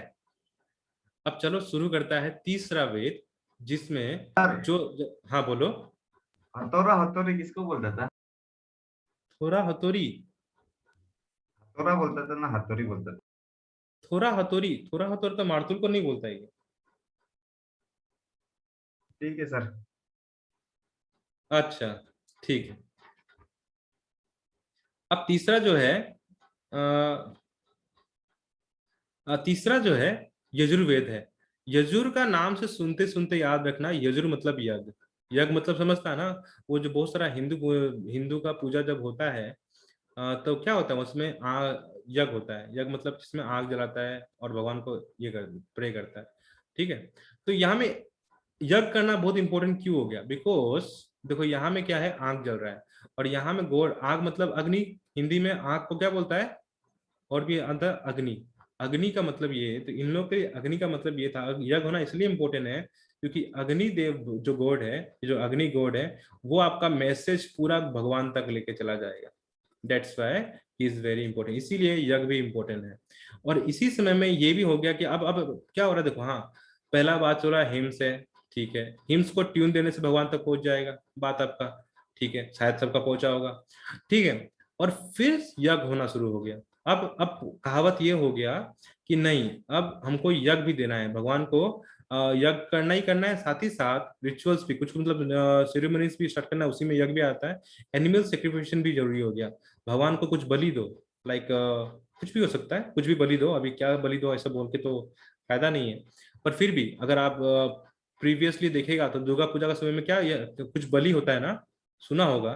अब चलो शुरू करता है तीसरा वेद, जिसमें हाँ बोलो। हथौड़ा हथौड़ी किसको बोलता था? थोड़ा हथौड़ी, हथौड़ा बोलता था ना हथौड़ी बोलता था? थोड़ा हथौड़ी, थोड़ा हथौड़ी तो मार्तुल को नहीं बोलता है ये। ठीक है सर। अच्छा ठीक है। अब तीसरा जो है तीसरा जो है यजुर्वेद है। यजुर का नाम से सुनते सुनते याद रखना, यजुर मतलब यज्ञ, यज्ञ मतलब समझता है ना, वो जो बहुत सारा हिंदू हिंदू का पूजा जब होता है तो क्या होता है उसमें यज्ञ होता है। यज्ञ मतलब जिसमें आग जलाता है और भगवान को ये प्रे करता है, ठीक है। तो यहाँ में यज्ञ करना बहुत इंपॉर्टेंट क्यों हो गया, बिकॉज देखो यहाँ में क्या है, आग जल रहा है, और यहाँ में गोड, आग मतलब अग्नि, हिंदी में आग को क्या बोलता है, और भी अंदर अग्नि, अग्नि का मतलब ये है। तो इन लोग के अग्नि का मतलब ये था, यज्ञ होना इसलिए इंपॉर्टेंट है क्योंकि अग्नि देव जो गॉड है, जो अग्नि गॉड है, वो आपका मैसेज पूरा भगवान तक लेके चला जाएगा। That's why he is very important, इसीलिए यज्ञ भी इंपॉर्टेंट है। और इसी समय में ये भी हो गया कि अब क्या हो रहा है, देखो हाँ, पहला बात हो रहा है हिम्स है, ठीक है, हिम्स को ट्यून देने से भगवान तक पहुंच जाएगा बात आपका, ठीक है, शायद सबका पहुंचा होगा, ठीक है। और फिर यज्ञ होना शुरू हो गया। अब कहावत ये हो गया कि नहीं, अब हमको यज्ञ भी देना है भगवान को, यज्ञ करना ही करना है, साथ ही साथ रिचुअल्स भी कुछ, मतलब सेरेमनीज भी स्टार्ट करना है, उसी में यज्ञ भी आता है। एनिमल सेक्रिफिकेशन भी जरूरी हो गया, भगवान को कुछ बलि दो, लाइक कुछ भी हो सकता है, कुछ भी बलि दो, अभी क्या बलि दो ऐसा बोल के तो फायदा नहीं है। पर फिर भी अगर आप प्रीवियसली देखेगा तो दुर्गा पूजा का समय में क्या तो कुछ बलि होता है ना, सुना होगा,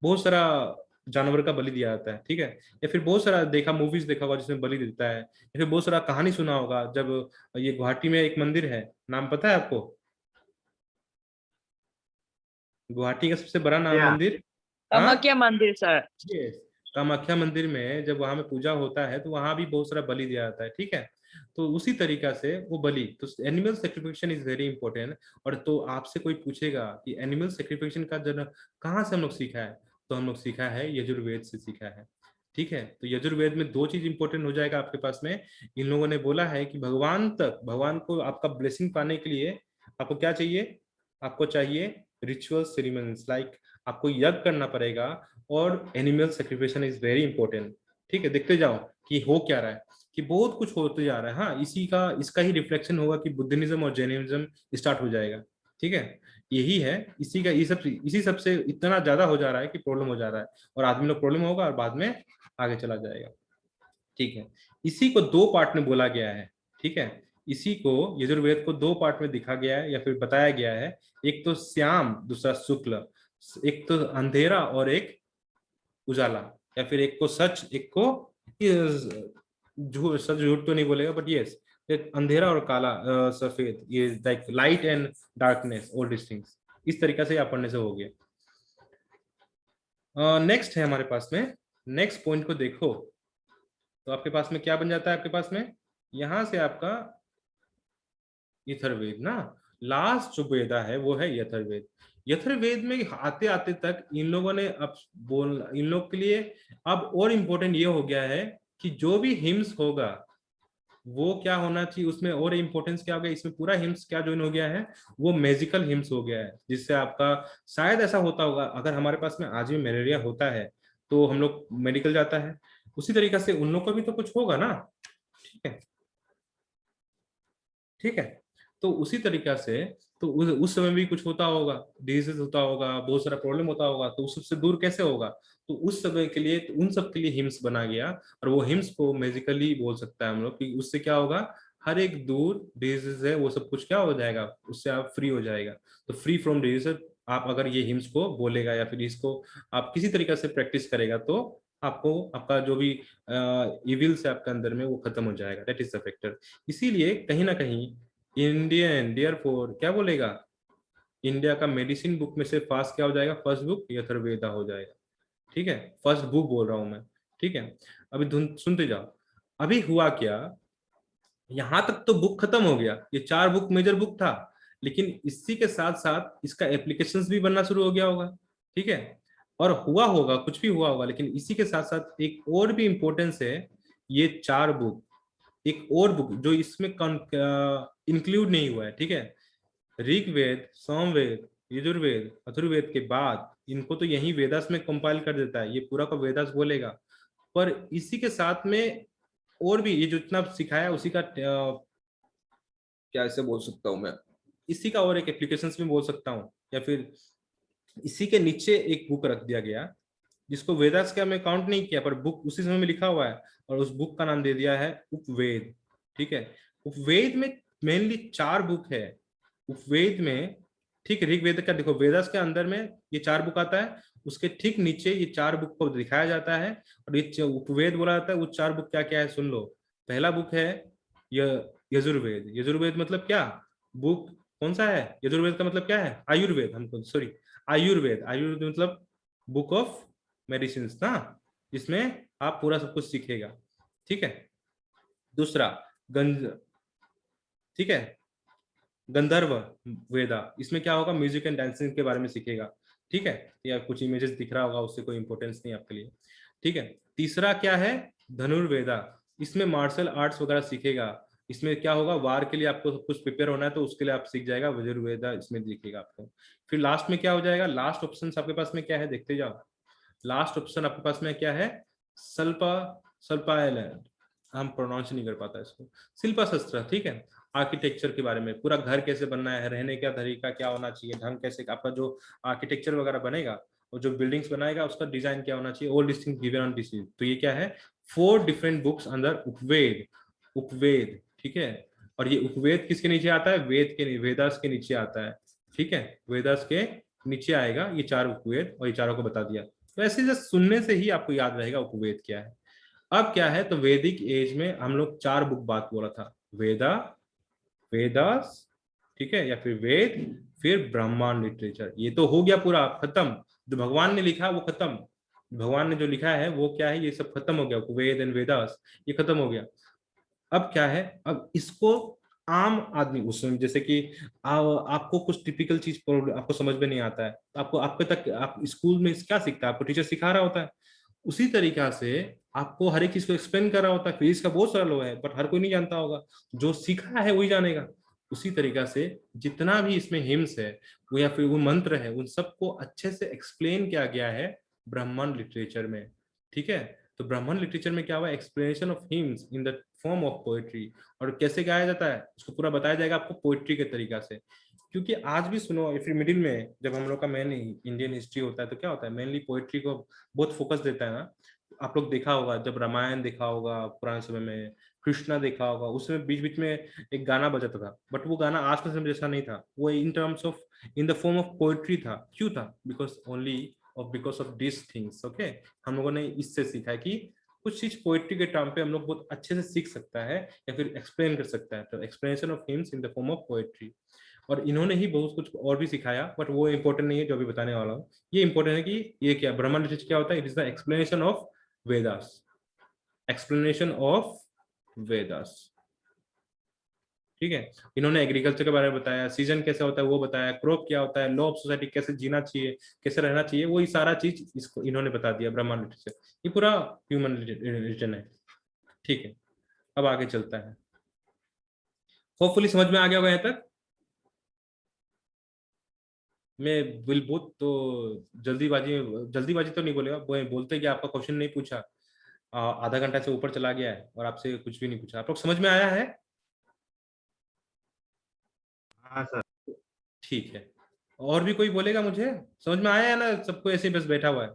बहुत सारा जानवर का बलि दिया जाता है, ठीक है। या फिर बहुत सारा देखा, मूवीज देखा होगा जिसमें बलि देता है, या फिर बहुत सारा कहानी सुना होगा। जब ये गुवाहाटी में एक मंदिर है, नाम पता है आपको, गुवाहाटी का सबसे बड़ा नाम क्या? मंदिर, हाँ, कामाख्या मंदिर सर। yes, कामाख्या मंदिर में जब वहां में पूजा होता है तो वहां भी बहुत सारा बलि दिया जाता है, ठीक है। तो उसी तरीका से वो बलि, तो एनिमल सेक्रिफिकेशन इज वेरी इंपॉर्टेंट। और तो आपसे कोई पूछेगा कि एनिमल सेक्रिफिकेशन का जन्म कहाँ से हम लोग सीखा है, तो हम लोग सीखा है यजुर्वेद से सीखा है, ठीक है। तो यजुर्वेद में दो चीज इंपॉर्टेंट हो जाएगा आपके पास में। इन लोगों ने बोला है कि भगवान तक, भगवान को आपका ब्लेसिंग पाने के लिए आपको क्या चाहिए, आपको चाहिए रिचुअल सेरेमनीज, लाइक आपको यज्ञ करना पड़ेगा, और एनिमल सेक्रिफिकेशन इज वेरी इंपॉर्टेंट, ठीक है। देखते जाओ कि हो क्या रहा है, कि बहुत कुछ होते जा रहा है। हाँ, इसी का इसका ही रिफ्लेक्शन होगा कि बुद्धिज्म और जैनिज्म स्टार्ट हो जाएगा, ठीक है। यही है, इसी का, इसी सब से इतना ज्यादा हो जा रहा है कि प्रॉब्लम हो जा रहा है, और आदमी लोग प्रॉब्लम होगा और बाद में आगे चला जाएगा, ठीक है। इसी को दो पार्ट में बोला गया है, ठीक है। इसी को यजुर्वेद को दो पार्ट में दिखा गया है या फिर बताया गया है, एक तो श्याम, दूसरा शुक्ल, एक तो अंधेरा और एक उजाला, या फिर एक को सच, एक को झूठ, सच झूठ तो नहीं बोलेगा बट यस, अंधेरा और काला, सफेद, ये like light and darkness, all this things, इस तरीका से आप पढ़ने से हो गया। नेक्स्ट है हमारे पास में, नेक्स्ट पॉइंट को देखो तो आपके पास में क्या बन जाता है, आपके पास में यहां से आपका यथर्वेद ना, लास्ट जो वेदा है वो है यथर्वेद। यथर्वेद में आते आते तक इन लोगों ने अब इन लोग के लिए अब और इम्पोर्टेंट ये हो गया है कि जो भी हिम्स होगा वो क्या होना चाहिए, उसमें और इम्पोर्टेंस क्या हो गया, इसमें पूरा हिम्स क्या ज्वाइन हो गया है, वो मैजिकल हिम्स हो गया है, जिससे आपका शायद ऐसा होता होगा, अगर हमारे पास में आज भी मलेरिया होता है तो हम लोग मेडिकल जाता है, उसी तरीका से उन लोग का भी तो कुछ होगा ना, ठीक है, ठीक है। तो उसी तरीका से तो उस समय भी कुछ होता होगा, डिजीज होता होगा, बहुत सारा प्रॉब्लम होता होगा, तो उस सबसे दूर कैसे होगा, तो उस समय के लिए, तो उन सब के लिए हिम्स बना गया। और वो हिम्स को मैजिकली बोल सकता है हम लोग कि उससे क्या होगा, हर एक दूर डिजीज है वो सब कुछ क्या हो जाएगा, उससे आप फ्री हो जाएगा। तो फ्री फ्रॉम डिजीज, आप अगर ये हिम्स को बोलेगा या फिर इसको आप किसी तरीके से प्रैक्टिस करेगा तो आपको आपका जो भी इविल्स है आपके अंदर में वो खत्म हो जाएगा, दैट इज द फैक्टर। इसीलिए कहीं ना कहीं इंडियन डियर फोर क्या बोलेगा, इंडिया का मेडिसिन बुक में से फर्स्ट क्या हो जाएगा, फर्स्ट बुक यथर्वेदा हो जाएगा, ठीक है। फर्स्ट बुक बोल रहा हूं मैं, ठीक है। अभी धुन सुनते जाओ, अभी हुआ क्या, यहां तक तो बुक खत्म हो गया, ये चार बुक मेजर बुक था, लेकिन इसी के साथ साथ इसका एप्लीकेशंस भी बनना शुरू हो गया होगा, ठीक है, और हुआ होगा, कुछ भी हुआ होगा, लेकिन इसी के साथ साथ एक और भी इम्पोर्टेंस है, ये 4 बुक, एक और बुक जो इसमें इंक्लूड नहीं हुआ है, ठीक है, ऋग्वेद, सामवेद, यजुर्वेद, अथर्ववेद के बाद इनको तो यही वेदास में कंपाइल कर देता है, ये पूरा का वेदास बोलेगा, पर इसी के साथ में और भी ये जो इतना सिखाया उसी का क्या ऐसे बोल सकता हूँ मैं, इसी का और एक एप्लीकेशंस में बोल सकता हूँ, या फिर इसी के नीचे एक बुक रख दिया गया जिसको वेदास का मैं काउंट नहीं किया, पर बुक उसी समय में लिखा हुआ है, और उस बुक का नाम दे दिया है उपवेद, ठीक है। उपवेद में मेनली 4 बुक है उपवेद में, ठीक, ऋग्वेद का देखो, वेदास के अंदर में ये 4 बुक आता है, उसके ठीक नीचे ये 4 बुक को दिखाया जाता है, और ये उपवेद बोला जाता है। वो 4 बुक क्या क्या है सुन लो। पहला बुक है यजुर्वेद। यजुर्वेद मतलब क्या, बुक कौन सा है, यजुर्वेद का मतलब क्या है, आयुर्वेद, हमको सॉरी, आयुर्वेद, आयुर्वेद मतलब बुक ऑफ मेडिसिन ना, जिसमें आप पूरा सब कुछ सीखेगा, ठीक है। दूसरा गंज, ठीक है, गंधर्व वेदा, इसमें क्या होगा, म्यूजिक एंड डांसिंग के बारे में सीखेगा, ठीक है, या कुछ इमेजेस दिख रहा होगा, उससे कोई इंपॉर्टेंस नहीं आपके लिए, ठीक है। तीसरा क्या है, धनुर्वेदा, इसमें मार्शल आर्ट्स वगैरह सीखेगा, इसमें क्या होगा, वार के लिए आपको सब कुछ प्रिपेयर होना है, तो उसके लिए आप सीख जाएगा, वजुर्वेदा इसमें दिखेगा आपको। फिर लास्ट में क्या हो जाएगा, लास्ट ऑप्शन आपके पास में क्या है, देखते जाओ, लास्ट ऑप्शन आपके पास में क्या है, सल्पा, सल्पाइलैंड, हम प्रोनाउंस नहीं कर पाता इसको, शिल्पा शास्त्र, ठीक है, आर्किटेक्चर के बारे में, पूरा घर कैसे बनना है, रहने का तरीका क्या होना चाहिए, ढंग कैसे, आपका जो आर्किटेक्चर वगैरह बनेगा और जो बिल्डिंग्स बनाएगा उसका डिजाइन क्या होना चाहिए, all this thing given on this. तो ये क्या है, 4 डिफरेंट बुक्स अंदर उपवेद, उपवेद, ठीक है। और ये उपवेद किसके नीचे आता है, वेद के, वेदास के नीचे आता है, ठीक है, वेदास के नीचे आएगा ये 4 उपवेद, और ये चारों को बता दिया। तो ऐसे जस्ट सुनने से ही आपको याद रहेगा उपवेद क्या है। अब क्या है, तो वैदिक एज में हम लोग 4 बुक बात बोला था, वेदा, वेदास, ठीक है, या फिर वेद, फिर ब्रह्मांड लिटरेचर, ये तो हो गया पूरा खत्म, जो भगवान ने लिखा वो खत्म, भगवान ने जो लिखा है वो क्या है, ये सब खत्म हो गया, वेद एंड वेदास ये खत्म हो गया। अब क्या है, अब इसको आम आदमी, उसमें जैसे कि आपको कुछ टिपिकल चीज आपको समझ में नहीं आता है, तो आपको आपके तक, आप स्कूल में क्या सीखता है, आपको टीचर सिखा रहा होता है, उसी तरीका से आपको हर एक चीज को एक्सप्लेन कर रहा होता है। फिजिक्स का बहुत सारा लो है, बट हर कोई नहीं जानता होगा, जो सीखा है वही जानेगा। उसी तरीका से जितना भी इसमें हिम्स है वो या फिर वो मंत्र है, उन सबको अच्छे से एक्सप्लेन किया गया है ब्राह्मण लिटरेचर में, ठीक है। तो ब्राह्मण लिटरेचर में क्या हुआ, explanation of hymns in the form of poetry, और कैसे गाया जाता है उसको पूरा बताया जाएगा आपको पोएट्री के तरीका से। क्योंकि आज भी सुनो, फिर मिडिल में जब हम लोग का मेन इंडियन हिस्ट्री होता है तो क्या होता है, मेनली पोएट्री को बहुत फोकस देता है ना। आप लोग देखा होगा, जब रामायण देखा होगा पुराने समय में, कृष्णा देखा होगा, उसमें बीच बीच में एक गाना बजाता था, बट वो गाना आज के समय जैसा नहीं था, वो in terms of, in the form of poetry था। क्यों था, बिकॉज ओनली और because of this things, okay. हम लोगों ने इससे सीखा है कि कुछ चीज पोएट्री के टर्म पे हम लोग बहुत अच्छे से सीख सकता है या फिर एक्सप्लेन कर सकता है, तो explanation of hymns in the form of poetry. और इन्होंने ही बहुत कुछ और भी सिखाया, बट वो इंपॉर्टेंट नहीं है जो अभी बताने वाला हूँ। ये इंपॉर्टेंट है कि ये क्या, ब्राह्मण लिटरेचर क्या होता है, it is the explanation of Vedas, explanation of Vedas, ठीक है। इन्होंने एग्रीकल्चर के बारे में बताया, सीजन कैसे होता है वो बताया, क्रॉप क्या होता है, लॉ ऑफ सोसाइटी कैसे जीना चाहिए, कैसे रहना चाहिए, वही सारा चीज इसको इन्होंने बता दिया ब्राह्मण लिटरेचर। ये पूरा ह्यूमन रिलीजन है, ठीक है। अब आगे चलता है, होपफुली समझ में आ गया होगा यहाँ तक। मैं विल बहुत तो जल्दीबाजी तो नहीं बोलेगा, वो बोलते कि आपका क्वेश्चन नहीं पूछा, आधा घंटा से ऊपर चला गया है और आपसे कुछ भी नहीं पूछा। आप लोग समझ में आया है? हाँ सर। ठीक है, और भी कोई बोलेगा, मुझे समझ में आया है ना, सबको ऐसे ही बस बैठा हुआ है?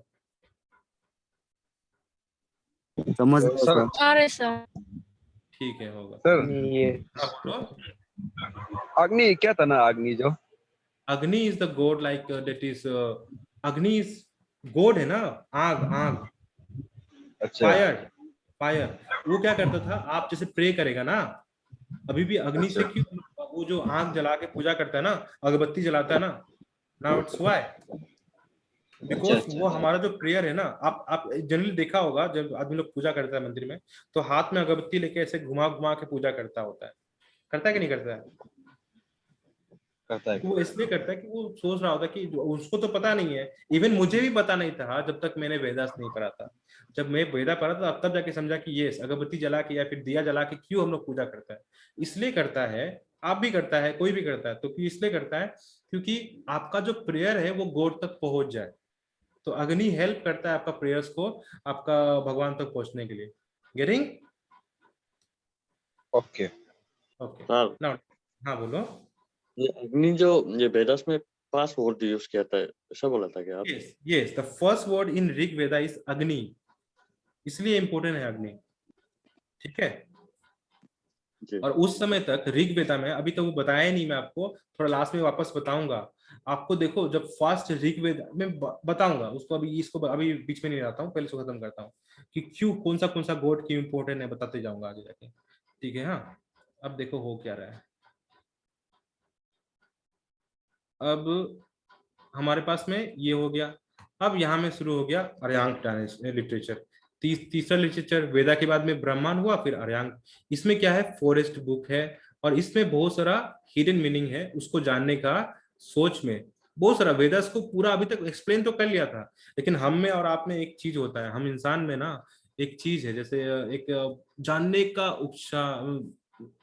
समझ तो गया सर, सर। अरे सर ठीक है, होगा। सर ये हाँ, बोलो। अग्नि क्या था ना, अग्नि जो अग्नि is the God, like that is, अग्नि इज गॉड है ना, आग, आग, अच्छा फायर, फायर। वो क्या करता था, आप जैसे प्रे करेगा ना, अभी भी अग्नि से क्यों, वो जो आग जला के पूजा करता है ना, अगरबत्ती जलाता है ना, नाउ इट्स व्हाई, बिकॉज वो हमारा जो प्रेयर है ना, आप जनरली देखा होगा जब आदमी लोग पूजा करता है मंदिर में, तो हाथ में अगरबत्ती लेके ऐसे घुमा घुमा के पूजा करता होता है, करता है कि नहीं करता है? करता है। वो इसलिए करता है कि वो सोच रहा होता है कि उसको तो पता नहीं है, इवन मुझे भी पता नहीं था जब तक मैंने वेदास नहीं पढ़ा था। जब मैं वेदा पढ़ा था तब जाके समझा कि ये अगरबत्ती जला के या फिर दिया जला के क्यों हम लोग पूजा करता है। इसलिए करता है, आप भी करता है, कोई भी करता है, तो इसलिए करता है क्योंकि आपका जो प्रेयर है वो गॉड तक पहुंच जाए। तो अग्नि हेल्प करता है आपका प्रेयर्स को आपका भगवान तक पहुंचने के लिए। Getting? Okay. Okay sir now, हाँ बोलो। ये अग्नि जो ये वेदास में 5 वर्ड यूज किया था, ऐसा बोला था क्या आप? Yes yes, the first word in Rig Veda is अग्नि, इसलिए इंपॉर्टेंट है अग्नि, ठीक है। जी और उस समय तक ऋग वेदा में, अभी तो वो बताया नहीं, मैं आपको थोड़ा लास्ट में वापस बताऊंगा आपको। देखो जब फर्स्ट ऋग वेदा में बताऊंगा उसको, अभी इसको अभी बीच में नहीं लाता हूँ, पहले इसको खत्म करता हूँ कि क्यों कौन सा गॉड क्यों इंपॉर्टेंट है, बताते जाऊंगा आगे जाके, ठीक है। हाँ अब देखो हो क्या रहा है। अब हमारे पास में ये हो गया। अब यहाँ में शुरू हो गया अर्यांक लिटरेचर। तीसरा लिटरेचर वेदा के बाद में ब्राह्मण हुआ, फिर अर्यांक। इसमें क्या है, फॉरेस्ट बुक है, और इसमें बहुत सारा हिडन मीनिंग है, उसको जानने का सोच में बहुत सारा। वेदास को पूरा अभी तक एक्सप्लेन तो कर लिया था, लेकिन हम में और आप में एक चीज होता है, हम इंसान में ना एक चीज है, जैसे एक जानने का उत्साह,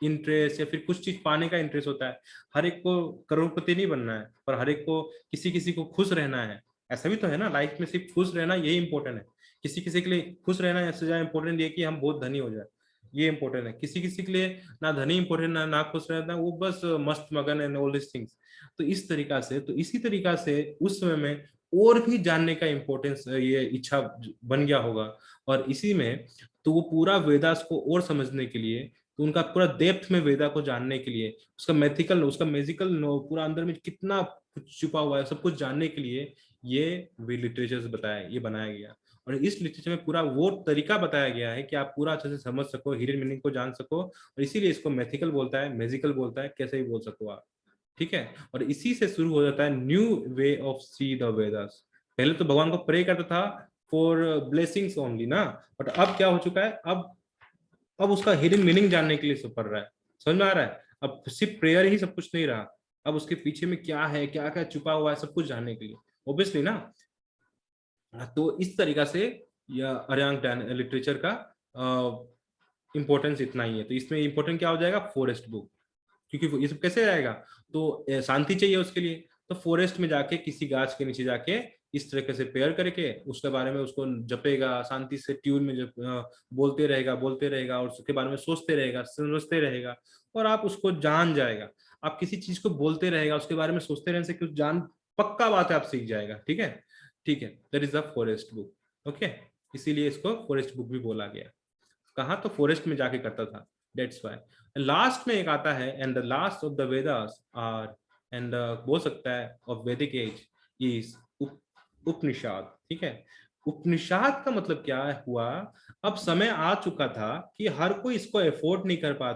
इंटरेस्ट, या फिर कुछ चीज पाने का इंटरेस्ट होता है। हर एक को करोड़पति नहीं बनना है, पर हर एक को किसी किसी को खुश रहना है। ऐसा भी तो है ना, लाइफ में सिर्फ खुश रहना यही इंपॉर्टेंट है। किसी किसी के लिए खुश रहना इससे ज्यादा इंपॉर्टेंट ये कि हम बहुत धनी हो जाए, ये इंपॉर्टेंट है। किसी किसी के लिए ना धनी इंपॉर्टेंट, ना खुश रहना, वो बस मस्त मगन एंड ऑल दिस थिंग्स। तो इस तरीका से, तो इसी तरीका से उस समय में और भी जानने का इंपॉर्टेंस, ये इच्छा बन गया होगा। और इसी में तो वो पूरा वेदास को और समझने के लिए, तो उनका पूरा डेप्थ में वेदा को जानने के लिए, उसका मैथिकल, उसका मैजिकल पूरा अंदर में कितना कुछ छुपा हुआ है, सब कुछ जानने के लिए ये वे लिटरेचर बताया, ये बनाया गया। और इस लिटरेचर में पूरा वो तरीका बताया गया है कि आप पूरा अच्छे से समझ सको, हिडन मीनिंग को जान सको, और इसीलिए इसको मैथिकल बोलता है, मैजिकल बोलता है, कैसे भी बोल सको आप, ठीक है। और इसी से शुरू हो जाता है new way of see the Vedas. पहले तो भगवान को प्रे करता था फॉर ब्लेसिंग्स ओनली ना, बट अब क्या हो चुका है, अब उसका हिडन मीनिंग जानने के लिए सब पढ़ रहा है। समझ में आ रहा है? अब सिर्फ प्रेयर ही सब कुछ नहीं रहा, अब उसके पीछे में क्या है, क्या क्या छुपा हुआ है, सब कुछ जानने के लिए, ऑब्वियसली ना। तो इस तरीका से यह अर्यांक लिटरेचर का इंपॉर्टेंस इतना ही है। तो इसमें इंपॉर्टेंट क्या हो जाएगा, फॉरेस्ट बुक, क्योंकि ये सब कैसे आएगा, तो शांति चाहिए उसके लिए, तो फॉरेस्ट में जाके किसी गाछ के नीचे जाके इस तरीके से प्रेयर करके उसके बारे में उसको जपेगा, शांति से ट्यून में बोलते रहेगा और उसके बारे में सोचते रहेगा, समझते रहेगा, और आप उसको जान जाएगा। आप किसी चीज को बोलते रहेगा, उसके बारे में सोचते रहने से कुछ जान, पक्का बात है, आप सीख जाएगा, ठीक है, ठीक है। That is the forest book, okay. इसीलिए इसको फॉरेस्ट बुक भी बोला गया। कहा, तो फॉरेस्ट में जाके करता था, दैट्स व्हाई। लास्ट में एक आता है, and the last of the Vedas are, and बोल सकता है ऑफ वैदिक एज इज उपनिषद, ठीक है। उपनिषद का मतलब क्या हुआ, अब समय आ चुका था कि हर कोई इसको अफोर्ड नहीं कर पा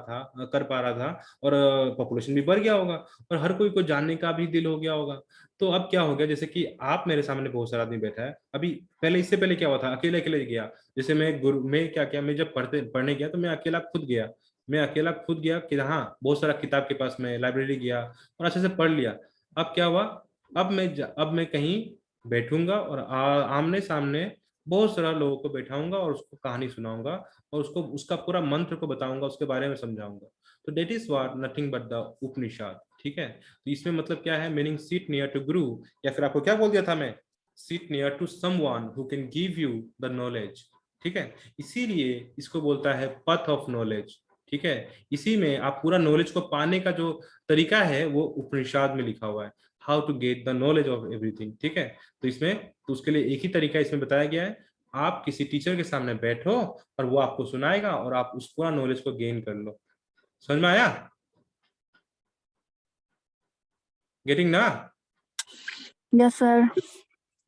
रहा था, और पॉपुलेशन भी बढ़ गया होगा, और हर कोई को जानने का भी दिल हो गया होगा। तो अब क्या हो गया, जैसे कि आप मेरे सामने बहुत सारा आदमी बैठा है अभी, पहले इससे पहले क्या हुआ था, अकेले अकेले गया। जैसे मैं क्या किया, मैं जब पढ़ने गया तो मैं अकेला खुद गया कि हाँ, बहुत सारा किताब के पास में लाइब्रेरी गया और अच्छे से पढ़ लिया। अब क्या हुआ, अब मैं कहीं बैठूंगा और आमने सामने बहुत सारा लोगों को बैठाऊंगा और उसको कहानी सुनाऊंगा, और उसको उसका पूरा मंत्र को बताऊंगा, उसके बारे में समझाऊंगा। तो that is what nothing but the Upanishad, ठीक है। तो इसमें मतलब क्या है, मीनिंग सीट नियर टू गुरु, या फिर आपको क्या बोल दिया था मैं, seat near to someone who can give you the knowledge, ठीक है। इसीलिए इसको बोलता है पथ ऑफ नॉलेज, ठीक है। इसी में आप पूरा नॉलेज को पाने का जो तरीका है वो उपनिषद में लिखा हुआ है, how to get the knowledge of everything, ठीक है। तो इसमें, तो उसके लिए एक ही तरीका इसमें बताया गया है, आप किसी टीचर के सामने बैठो और वो आपको सुनाएगा और आप उस पूरा नॉलेज को गेन कर लो। समझ में आया? गेटिंग ना? Yes sir.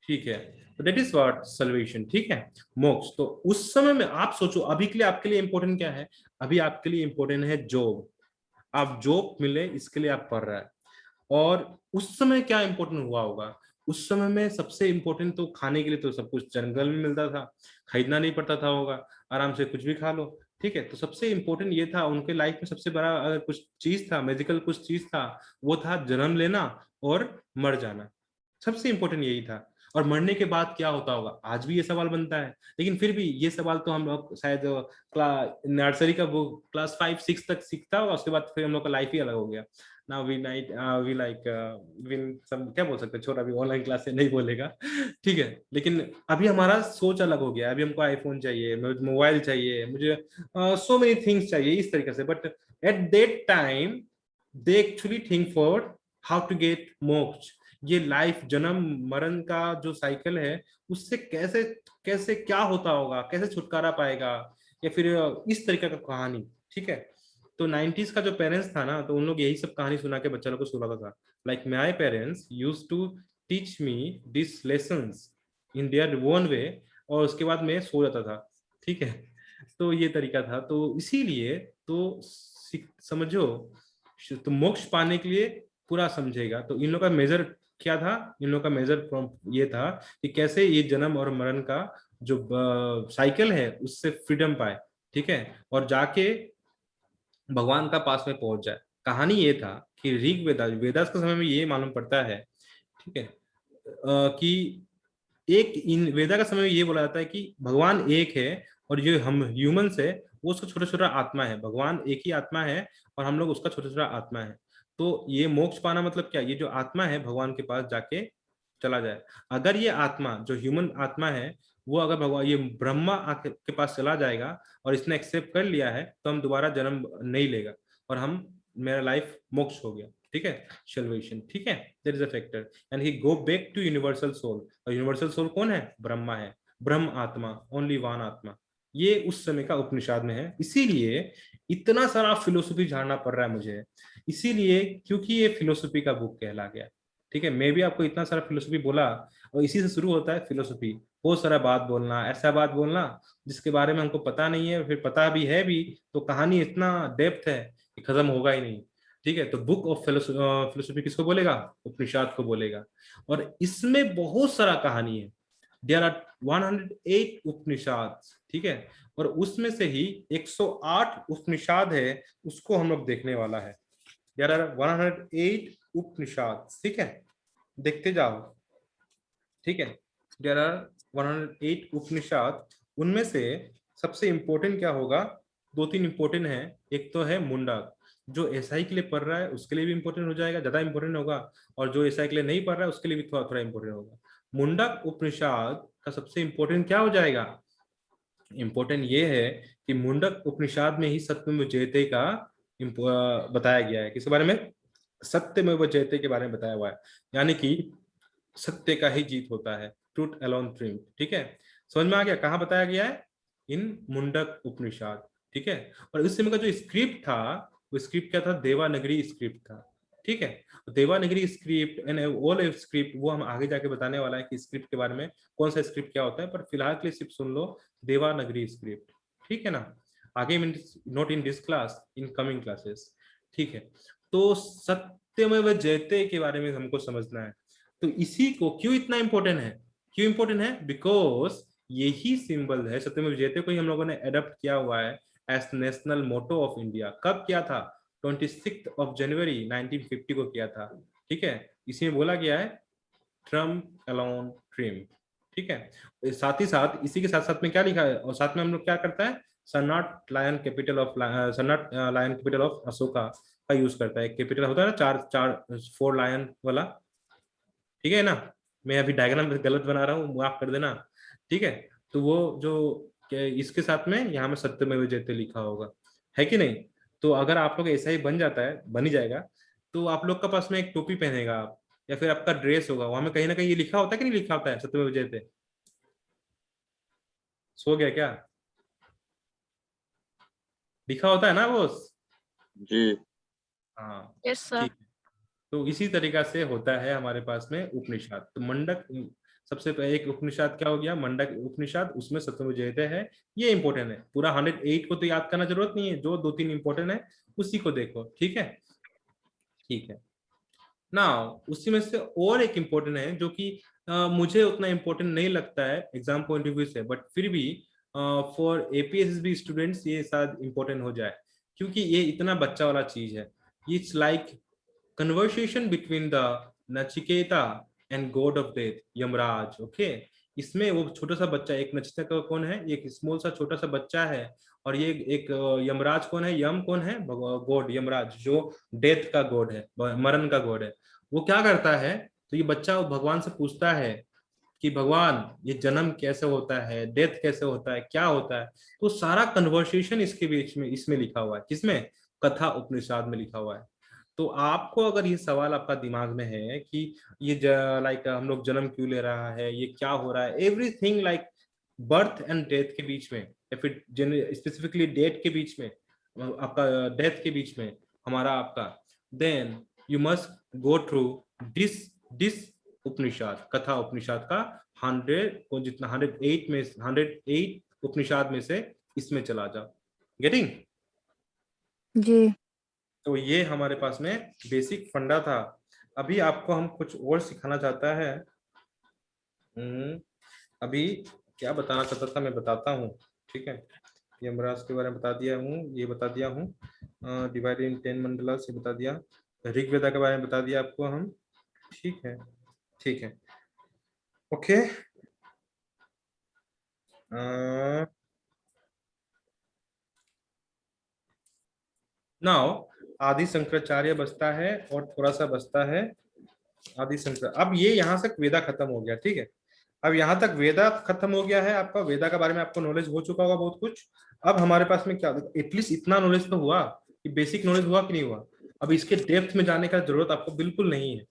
ठीक है, तो दैट इज व्हाट सल्वेशन, ठीक है, मोक्ष। तो उस समय में आप सोचो, अभी के लिए आपके लिए इंपॉर्टेंट क्या है, अभी आपके लिए इंपॉर्टेंट है जॉब, आप जॉब मिले इसके लिए आप पढ़ रहे हैं। और उस समय क्या इंपॉर्टेंट हुआ होगा, उस समय में सबसे इंपॉर्टेंट तो खाने के लिए तो सब कुछ जंगल में मिलता था, खरीदना नहीं पड़ता था होगा, आराम से कुछ भी खा लो। ठीक है। तो सबसे इंपॉर्टेंट ये था उनके लाइफ में, सबसे बड़ा अगर कुछ चीज था, मैजिकल कुछ चीज था, वो था जन्म लेना और मर जाना। सबसे इंपॉर्टेंट यही था। और मरने के बाद क्या होता होगा, आज भी ये सवाल बनता है। लेकिन फिर भी ये सवाल तो हम लोग शायद नर्सरी का बुक क्लास 5-6 तक सीखता होगा, उसके बाद फिर हम लोग का लाइफ ही अलग हो गया। नाउ वी लाइक विन सब, क्या बोल सकते हैं, छोटा, अभी ऑनलाइन क्लास से नहीं बोलेगा ठीक है। लेकिन अभी हमारा सोच अलग हो गया है। अभी हमको आईफोन चाहिए, मुझे मोबाइल चाहिए, मुझे सो मेनी थिंग्स चाहिए इस तरीके से। But at that time they actually think for how to get moksha. ये लाइफ, जन्म मरण का जो साइकिल है, उससे कैसे कैसे क्या होता होगा, कैसे छुटकारा पाएगा, या फिर इस तरीके का कहानी। ठीक है। तो 90s का जो पेरेंट्स था ना, तो उन लोग यही सब कहानी सुना के बच्चा लोग को सुनाता था। Like my parents used to teach me this lessons in their own way, और उसके बाद मैं सो जाता था। ठीक है। तो ये तरीका था। तो इसीलिए तो समझो, तो मोक्ष पाने के लिए पूरा समझेगा। तो इन लोग का मेजर क्या था, इन लोग का मेजर ये था कि कैसे ये जन्म और मरण का जो साइकिल है उससे फ्रीडम पाए। ठीक है। और जाके भगवान का पास में पहुंच जाए। कहानी ये था कि ऋग वेदास के समय में ये मालूम पड़ता है, ठीक है, कि एक इन वेदा का समय में ये बोला जाता है कि भगवान एक है, और जो हम ह्यूमंस है वो उसका छोटा छोटा आत्मा है। भगवान एक ही आत्मा है और हम लोग उसका छोटा छोटा आत्मा है। तो ये मोक्ष पाना मतलब क्या, ये जो आत्मा है भगवान के पास जाके चला जाए। अगर ये आत्मा जो ह्यूमन आत्मा है वो अगर भगवान ये ब्रह्मा के पास चला जाएगा और इसने एक्सेप्ट कर लिया है, तो हम दोबारा जन्म नहीं लेगा और हम, मेरा लाइफ मोक्ष हो गया। ठीक है, सल्वेशन। ठीक है, there is a factor and he go back to universal soul. और यूनिवर्सल सोल कौन है, ब्रह्मा है, ब्रह्म आत्मा, ओनली वन आत्मा। ये उस समय का उपनिषद में है। इसीलिए इतना सारा फिलोसफी जानना पड़ रहा है मुझे, इसीलिए क्योंकि ये फिलोसफी का बुक कहला गया। ठीक है, मैं भी आपको इतना सारा फिलोसफी बोला, और इसी से शुरू होता है फिलोसफी। बहुत सारा बात बोलना, ऐसा बात बोलना जिसके बारे में हमको पता नहीं है, फिर पता भी है भी तो कहानी इतना डेप्थ है कि खत्म होगा ही नहीं। ठीक है, तो बुक ऑफ फिलोसफी किसको बोलेगा, उपनिषद को बोलेगा। और इसमें बहुत सारा कहानी है। देयर आर 108 उपनिषद। ठीक है, और उसमें से ही 108 उपनिषद है, उसको हम लोग देखने वाला है। देयर आर 108 उपनिषद। ठीक है, देखते जाओ। ठीक है, देयर आर 108 उपनिषद। उनमें से सबसे इंपॉर्टेंट क्या होगा, 2-3 इंपॉर्टेंट है। एक तो है मुंडक, जो एसआई के लिए पढ़ रहा है उसके लिए भी इंपॉर्टेंट हो जाएगा, ज्यादा इंपॉर्टेंट होगा, और जो एसआई के लिए नहीं पढ़ रहा है उसके लिए भी थोड़ा थोड़ा इंपॉर्टेंट होगा। मुंडक उपनिषद का सबसे इंपॉर्टेंट क्या हो जाएगा, इंपॉर्टेंट ये है कि मुंडक उपनिषद में ही सत्यमेव जयते का बताया गया है। किसके बारे में, सत्यमेव जयते के बारे में बताया हुआ है। यानी कि सत्य का ही जीत होता है, ट्रूथ अलोन ट्रिम्फ। ठीक है, समझ में आ गया, कहाँ बताया गया है, इन मुंडक उपनिषद। ठीक है, और इस समय का जो स्क्रिप्ट था, वो स्क्रिप्ट क्या था, देवानगरी स्क्रिप्ट था। ठीक है, Devanagari script and all script वो हम आगे जाके बताने वाला है कि स्क्रिप्ट के बारे में, कौन सा स्क्रिप्ट क्या होता है। पर फिलहाल के लिए सिर्फ सुन लो देवानगरी स्क्रिप्ट। ठीक है ना, आगे not in this class, in coming classes. ठीक है, तो सत्यमेव जयते के बारे में हमको समझना है। तो इसी को क्यों इतना इंपॉर्टेंट है, क्यों इंपॉर्टेंट है, बिकॉज यही सिंबल है, सत्यमेव जयते को ही हम लोगों ने अडॉप्ट किया हुआ है as national motto of India. कब किया था, 26 जनवरी 1950 को किया था। ठीक है, इसमें बोला गया है ट्रम्प अलोन ट्रिम। ठीक है, साथ ही साथ इसी के साथ साथ में क्या लिखा है, और साथ में हम लोग क्या करता है, Sarnath lion capital of Sarnath lion capital of Ashoka का यूज करता है। कैपिटल होता है ना, चार चार 4 लायन वाला। ठीक है ना, मैं अभी डायग्राम गलत बना रहा हूँ, माफ कर देना। ठीक है, तो वो जो इसके साथ में यहाँ में सत्यमेव जयते लिखा होगा, है कि नहीं। तो अगर आप लोग ऐसा ही बन जाता है, बन ही जाएगा, तो आप लोग का पास में एक टोपी पहनेगा आप, या फिर आपका ड्रेस होगा, वहां में कहीं ना कहीं ये लिखा होता है कि नहीं लिखा होता है, सत्यमेव जयते। सो गया क्या, लिखा होता है ना बोस। जी। हाँ, यस सर। ठीक है। तो इसी तरीका से होता है हमारे पास में उपनिषद। तो मंडक, सबसे पहले एक उपनिषद क्या हो गया, मंडक उपनिषद, उसमें सत्यमेव जयते है। ये इंपॉर्टेंट है, पूरा 108 को तो याद करना जरूरत नहीं है, जो 2-3 इंपॉर्टेंट है उसी को देखो। ठीक है, ठीक है ना। उसी में से और एक इम्पोर्टेंट है जो कि मुझे उतना इम्पोर्टेंट नहीं लगता है एग्जाम पॉइंट ऑफ व्यू से, बट फिर भी फॉर APSSB स्टूडेंट्स ये शायद इम्पोर्टेंट हो जाए, क्योंकि ये इतना बच्चा वाला चीज है. It's like conversation between the Nachiketa and God of death Yamraj. Okay, इसमें वो छोटा सा बच्चा, एक नचिकेता कौन है, एक स्मॉल सा छोटा सा बच्चा है, और ये एक यमराज कौन है, यम कौन है, गॉड यमराज जो डेथ का गॉड है, मरण का गॉड है. वो क्या करता है, तो ये बच्चा भगवान से पूछता है कि भगवान ये जन्म कैसे होता है, डेथ कैसे होता है, क्या होता है. तो सारा कन्वर्सेशन इसके बीच में इसमें लिखा हुआ है. किसमें? कथा उपनिषद में लिखा हुआ है. तो आपको अगर ये सवाल आपका दिमाग में है कि ये लाइक हम लोग जन्म क्यों ले रहा है, ये क्या हो रहा है, everything like birth and death के बीच में, या फिर स्पेसिफिकली डेट के बीच में, आपका डेथ के बीच में हमारा आपका, then you must go through this this Upanishad, Katha Upanishad का 100 को जितना 108 में 108 उपनिषद में से इसमें चला जाओ. गेटिंग? जी तो ये हमारे पास में बेसिक फंडा था. अभी आपको हम कुछ और सिखाना चाहता है. अभी क्या बताना चाहता था मैं बताता हूँ. ठीक है, यमराज के बारे में बता दिया हूँ, ये बता दिया हूँ, डिवाइडेड इन 10 मंडलास ये बता दिया, ऋग्वेदा के बारे में बता दिया आपको हम. ठीक है, ठीक है, ओके. नाउ आदि शंकराचार्य बचता है और थोड़ा सा बचता है आदि शंकर. अब ये यहाँ तक वेदा खत्म हो गया. ठीक है, अब यहाँ तक वेदा खत्म हो गया है. आपका वेदा के बारे में आपको नॉलेज हो चुका होगा बहुत कुछ. अब हमारे पास में क्या, एटलीस्ट इतना नॉलेज तो हुआ कि बेसिक नॉलेज हुआ कि नहीं हुआ. अब इसके डेप्थ में जाने का जरूरत आपको बिल्कुल नहीं है.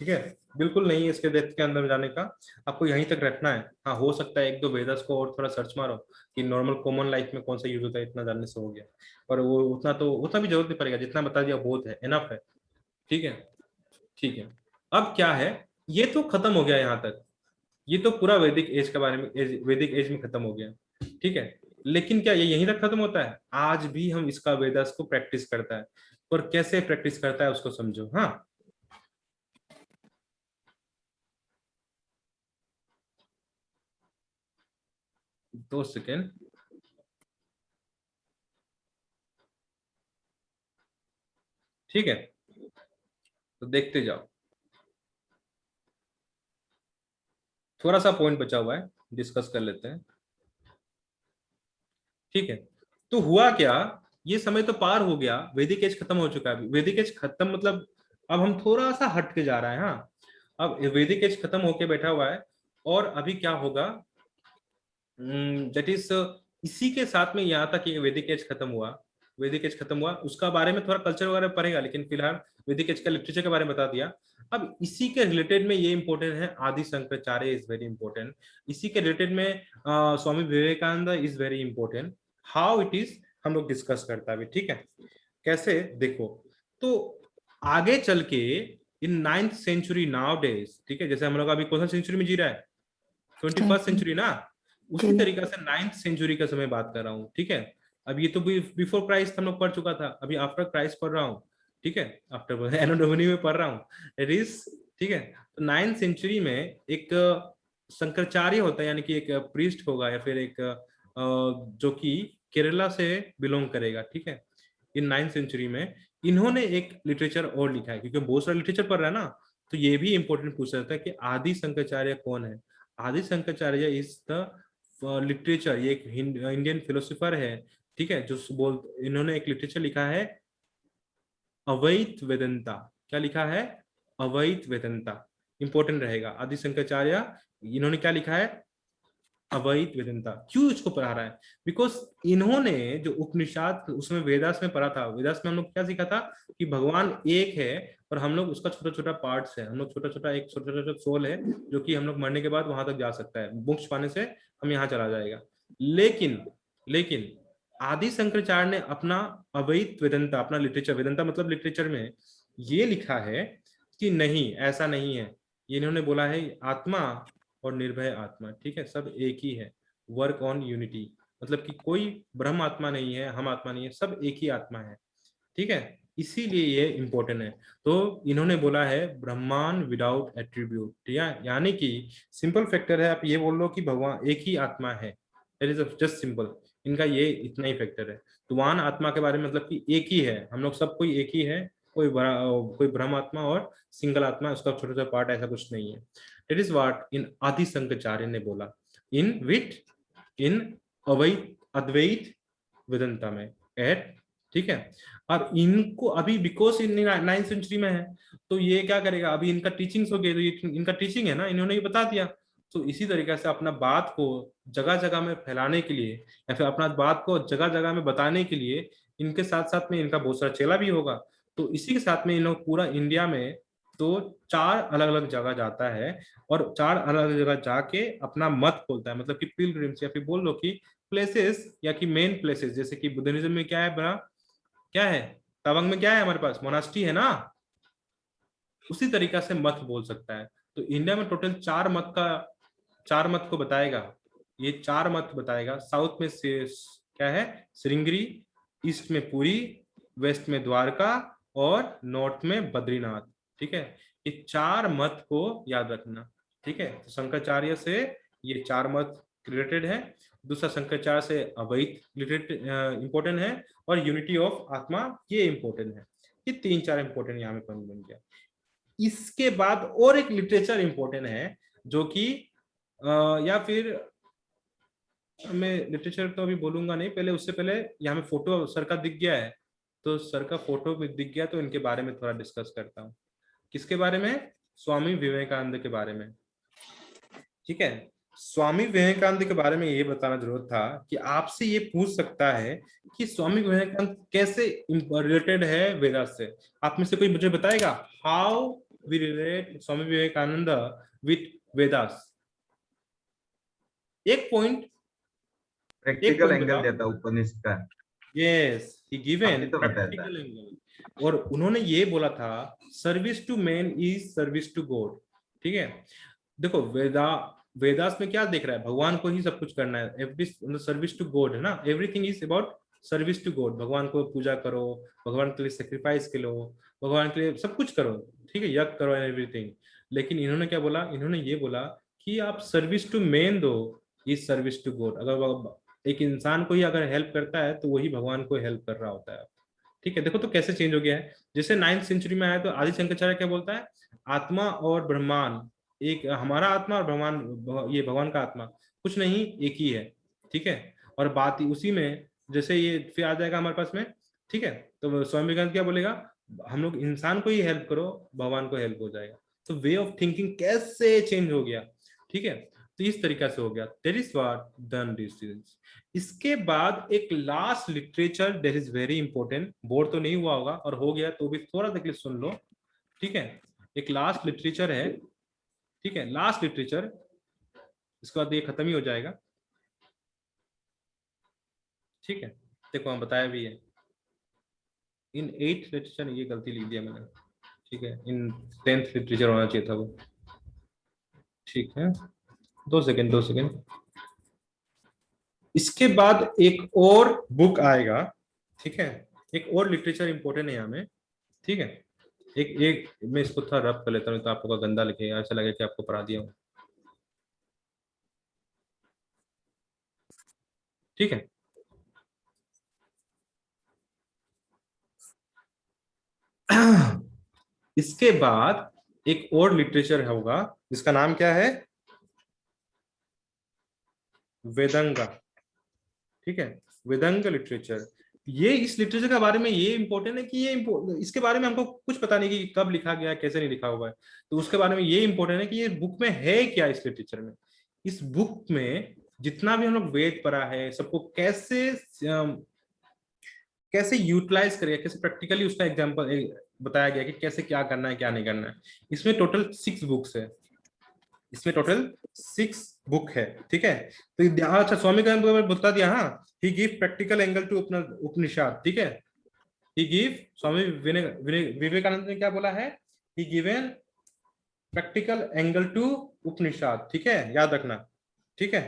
ठीक है, बिल्कुल नहीं है इसके डेप्थ के अंदर जाने का, आपको यहीं तक रखना है. हाँ, हो सकता है एक दो वेदास को और थोड़ा सर्च मारो कि नॉर्मल कॉमन लाइफ में कौन सा यूज होता है, इतना जानने से हो गया. पर वो उतना भी जरूरत नहीं पड़ेगा, जितना बता दिया बहुत है, एनफ है. ठीक है, ठीक है. अब क्या है, ये तो खत्म हो गया यहाँ तक, ये तो पूरा वैदिक एज के बारे में, वैदिक एज में खत्म हो गया. ठीक है, लेकिन क्या ये यहीं तक खत्म होता है? आज भी हम इसका वेदास को प्रैक्टिस करता है, पर कैसे प्रैक्टिस करता है उसको समझो. हाँ, दो सेकेंड. ठीक है, तो देखते जाओ. थोड़ा सा पॉइंट बचा हुआ है, डिस्कस कर लेते हैं. ठीक है, तो हुआ क्या, ये समय तो पार हो गया, वैदिक एज खत्म हो चुका है. वैदिक एज खत्म मतलब अब हम थोड़ा सा हट के जा रहा है. हाँ, अब वैदिक एज खत्म होके बैठा हुआ है, और अभी क्या होगा, दैट इज इसी के साथ में यहाँ तक ये वैदिक एज खत्म हुआ. वैदिक एज खत्म हुआ, उसका बारे में थोड़ा कल्चर वगैरह पढ़ेगा, लेकिन फिलहाल वैदिक एज का लिटरेचर के बारे में बता दिया. अब इसी के रिलेटेड में ये इंपॉर्टेंट है, आदि शंकराचार्य इज वेरी इंपॉर्टेंट. इसी के रिलेटेड में Swami Vivekananda is very important. How it is हम लोग डिस्कस करता है. ठीक है, कैसे देखो, तो आगे चल के इन 9th सेंचुरी नाउ डेज, ठीक है, जैसे हम लोग अभी कौन सा सेंचुरी में जी रहा है, 21st सेंचुरी ना, उसी तरीका से 9th सेंचुरी का समय बात कर रहा हूँ. ठीक है, अब ये तो बिफोर क्राइस्ट हम लोग पढ़ चुका था, अभी आफ्टर क्राइस्ट पढ़ रहा हूँ. ठीक है, आफ्टर एनो डोमिनी में पढ़ रहा हूँ. इट इज, ठीक है, तो 9th सेंचुरी में एक शंकराचार्य होता है, यानी कि एक प्रीस्ट होगा, या फिर एक जो कि केरला से बिलोंग करेगा. ठीक है, इन 9th सेंचुरी में इन्होंने एक लिटरेचर और लिखा है, क्योंकि बहुत सारा लिटरेचर पढ़ रहा है ना, तो ये भी इंपॉर्टेंट पूछ रहा था कि आदि शंकराचार्य कौन है. आदि शंकराचार्य इज द लिटरेचर, ये एक इंडियन फिलोसोफर है. ठीक है, जो इन्होंने एक लिटरेचर लिखा है अवैत वेदांता. क्या लिखा है? अवैत वेदांता. इंपॉर्टेंट रहेगा. आदि शंकराचार्य इन्होंने क्या लिखा है? अवैत वेदांता. क्यों इसको पढ़ा रहा है? बिकॉज इन्होंने जो उपनिषद उसमें वेदास में पढ़ा था, वेदास में हम लोग क्या सीखा था कि भगवान एक है और हम लोग उसका छोटा छोटा पार्ट्स है, हम लोग छोटा छोटा एक छोटा छोटा सोल है, जो कि हम लोग मरने के बाद वहां तक जा सकता है, मोक्ष पाने से हम यहाँ चला जाएगा. लेकिन आदि शंकराचार्य ने अपना अवैत वेदांता, अपना लिटरेचर, वेदांता मतलब लिटरेचर में ये लिखा है कि नहीं, ऐसा नहीं है. ये इन्होंने बोला है आत्मा और निर्भय आत्मा, ठीक है, सब एक ही है. वर्क ऑन यूनिटी, मतलब कि कोई ब्रह्म आत्मा नहीं है, हम आत्मा नहीं है, सब एक ही आत्मा है. ठीक है, इसीलिए ये इंपॉर्टेंट है. तो इन्होंने बोला है ब्रह्मांड विदाउट एट्रीब्यूट. ठीक है, यानी कि सिंपल फैक्टर है, आप ये बोल लो कि भगवान एक ही आत्मा है, दैट इज जस्ट सिंपल, इनका ये इतना ही फैक्टर है। तो वान आत्मा के बारे में मतलब कि एक ही है, हम लोग सब कोई एक ही है, कोई ब्रह्म आत्मा और सिंगल आत्मा, उसका छोटा छोटा पार्ट ऐसा कुछ नहीं है। दैट इज व्हाट इन आदि शंकराचार्य ने बोला इन अद्वैत वेदांता में एट, ठीक है। और इनको अभी बिकॉज इन 9th सेंचुरी में है, तो ये क्या करेगा, अभी इनका टीचिंग्स हो गए, तो ये इनका टीचिंग है ना, इन्होंने ये बता दिया। तो इसी तरीके से अपना बात को जगह जगह में फैलाने के लिए या फिर अपना बात को जगह जगह में बताने के लिए इनके साथ साथ में इनका बहुत सारा चेला भी होगा। तो इसी के साथ में इन लोग पूरा इंडिया में तो 4 अलग अलग जगह जाता है और 4 अलग अलग जगह जाके अपना मत बोलता है, मतलब कि पिलग्रिम्स या फिर बोल लो कि प्लेसेस या कि मेन प्लेसेस, जैसे कि बुद्धिज्म में क्या है बड़ा, क्या है तवांग में क्या है हमारे पास मोनास्ट्री है ना, उसी तरीका से मत बोल सकता है। तो इंडिया में टोटल 4 मत को बताएगा, ये 4 मत बताएगा। साउथ में से क्या है श्रृंगेरी, ईस्ट में पुरी, वेस्ट में द्वारका और नॉर्थ में बद्रीनाथ, ठीक है। ये 4 मत को याद रखना, ठीक है। तो शंकराचार्य से ये 4 मत रिलेटेड है। दूसरा शंकराचार्य से अद्वैत रिलेटेड इंपॉर्टेंट है, और यूनिटी ऑफ आत्मा ये इंपॉर्टेंट है। ये 3-4 इंपॉर्टेंट यहाँ में पॉइंट बन गया। इसके बाद और एक लिटरेचर इंपॉर्टेंट है जो कि या फिर मैं लिटरेचर तो अभी बोलूंगा नहीं, पहले उससे पहले यहाँ में फोटो सर का दिख गया है, तो सर का फोटो भी दिख गया, तो इनके बारे में थोड़ा डिस्कस करता हूँ। किसके बारे में? स्वामी विवेकानंद के बारे में, ठीक है। स्वामी विवेकानंद के बारे में ये बताना जरूरत था कि आपसे ये पूछ सकता है कि स्वामी विवेकानंद कैसे रिलेटेड है वेदास से। आप में से कोई मुझे बताएगा how we relate Swami Vivekananda with Vedas? एक पॉइंट, प्रैक्टिकल एंगल देता उपनिषद का। यस, ही गिवन आपने तो बताया था। Practical angle. और उन्होंने ये बोला था service to man is service to god, ठीक है। देखो वेदास में क्या देख रहा है, भगवान को ही सब कुछ करना है, एवरी सर्विस टू गॉड है ना, everything is about service to god. भगवान को पूजा करो, भगवान के लिए सेक्रीफाइस के लो, भगवान के लिए सब कुछ करो, ठीक है, यज्ञ करो एंड एवरीथिंग। लेकिन इन्होंने क्या बोला, इन्होंने ये बोला कि आप सर्विस टू मैन दो इज सर्विस टू गॉड। अगर एक इंसान को ही अगर हेल्प करता है तो वही भगवान को हेल्प कर रहा होता है, ठीक है। देखो तो कैसे चेंज हो गया है। जैसे 9th सेंचुरी में आया तो आदि शंकराचार्य क्या बोलता है, आत्मा और ब्रह्मांड एक, हमारा आत्मा और भगवान, ये भगवान का आत्मा कुछ नहीं एक ही है, ठीक है। और बात ही उसी में जैसे ये फिर आ जाएगा हमारे पास में, ठीक है। तो स्वामी विवेकानंद क्या बोलेगा, हम लोग इंसान को ही हेल्प करो, भगवान को हेल्प हो जाएगा। तो वे ऑफ थिंकिंग कैसे चेंज हो गया, ठीक है। तो इस तरीका से हो गया, that is what done decisions. इसके बाद एक last literature that is very important, bore तो नहीं हुआ होगा, और हो गया तो भी थोड़ा देख सुन लो, ठीक है। एक लास्ट लिटरेचर है, ठीक है, लास्ट लिटरेचर, इसके बाद ये खत्म ही हो जाएगा, ठीक है। देखो हम बताया भी है इन 8th लिटरेचर, ये गलती लिख दिया मैंने, ठीक है, इन 10th लिटरेचर होना चाहिए था वो, ठीक है। 2 सेकेंड। इसके बाद एक और बुक आएगा, ठीक है, एक और लिटरेचर इंपॉर्टेंट है यहाँ में, ठीक है। एक मैं इसको थोड़ा रब कर लेता हूँ तो आपको गंदा लगेगा, ऐसा लगे कि आपको पढ़ा दिया हूँ, ठीक है। इसके बाद एक और लिटरेचर होगा जिसका नाम क्या है, वेदंगा, ठीक है, वेदंग लिटरेचर। ये इस लिटरेचर के बारे में ये इंपॉर्टेंट है कि ये इसके बारे में हमको कुछ पता नहीं कि कब लिखा गया, कैसे नहीं लिखा हुआ है, तो उसके बारे में ये इंपॉर्टेंट है कि ये बुक में है क्या। इस लिटरेचर में, इस बुक में जितना भी हम लोग वेद पढ़ा है सबको कैसे यूटिलाइज करेगा, कैसे प्रैक्टिकली उसका एग्जाम्पल बताया गया कि कैसे क्या करना है क्या नहीं करना है। इसमें टोटल 6 बुक्स है, इसमें टोटल 6 बुक है, ठीक है। तो अच्छा स्वामी का बता दिया, हाँ, ही गिव प्रैक्टिकल एंगल टू उपनिषद, ठीक है। ही गिव, स्वामी विवेकानंद ने क्या बोला है, ही गिवन प्रैक्टिकल एंगल टू उपनिषद, ठीक है, याद रखना, ठीक है,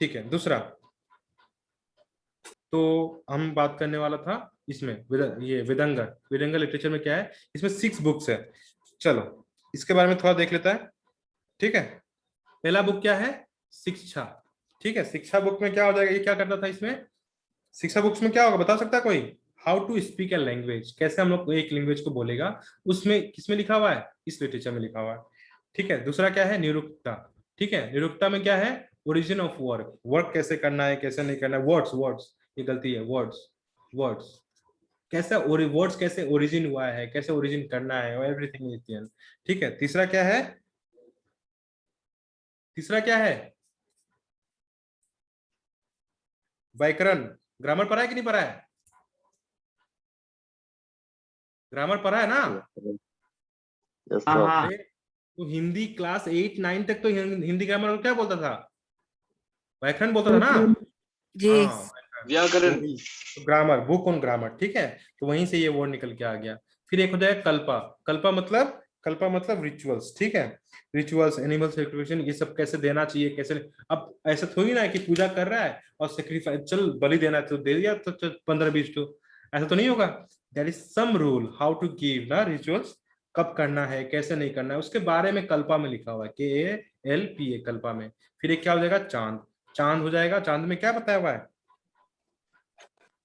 ठीक है। दूसरा तो हम बात करने वाला था इसमें ये वेदंग लिटरेचर में क्या है, इसमें 6 बुक्स है। चलो इसके बारे में थोड़ा देख लेता है, ठीक है। पहला बुक क्या है, शिक्षा, ठीक है, शिक्षा बुक में क्या हो जाएगा, ये क्या करता था इसमें, शिक्षा बुक्स में क्या होगा बता सकता है कोई, how to speak a language, कैसे हम लोग एक लैंग्वेज को बोलेगा, उसमें किसमें लिखा हुआ है, इस लिटरेचर में लिखा हुआ है। ठीक है, दूसरा क्या है, निरुक्ता। ठीक है, निरुक्ता में क्या है, ओरिजिन ऑफ वर्क, वर्क कैसे करना है कैसे नहीं करना है, वर्ड्स वर्ड्स, ये गलती है, वर्ड्स वर्ड्स कैसे, वर्ड्स कैसे ओरिजिन हुआ है, कैसे ओरिजिन करना है, एवरीथिंग इज देयर। ठीक है, तीसरा क्या है, तीसरा क्या है, व्याकरण, ग्रामर पढ़ा है कि नहीं पढ़ा है, ग्रामर पढ़ा है ना। यस हाँ सर। हाँ अरे, तो हिंदी क्लास 8-9 तक तो हिंदी ग्रामर को क्या बोलता था, व्याकरण बोलता था ना। जी हाँ, व्याकरण। Grammar, book on grammar. ठीक है, तो वहीं से ये वर्ड निकल के आ गया। फिर एक हो जाएगा कल्पा, कल्पा मतलब रिचुअल्स। ठीक है, रिचुअल्स, एनिमल सेक्रिफिकेशन, ये सब कैसे देना चाहिए कैसे। अब ऐसा थोड़ी ना है कि पूजा कर रहा है और सेक्रीफाइस, चल बलि देना है तो दे दिया, तो 15-20 तो ऐसा तो नहीं होगा। There is some rule how to give ना रिचुअल्स, कब करना है कैसे नहीं करना है, उसके बारे में कल्पा में लिखा हुआ है, KALPA, कल्पा में। फिर एक क्या हो जाएगा, चांद, चांद हो जाएगा। चांद में क्या बताया हुआ है,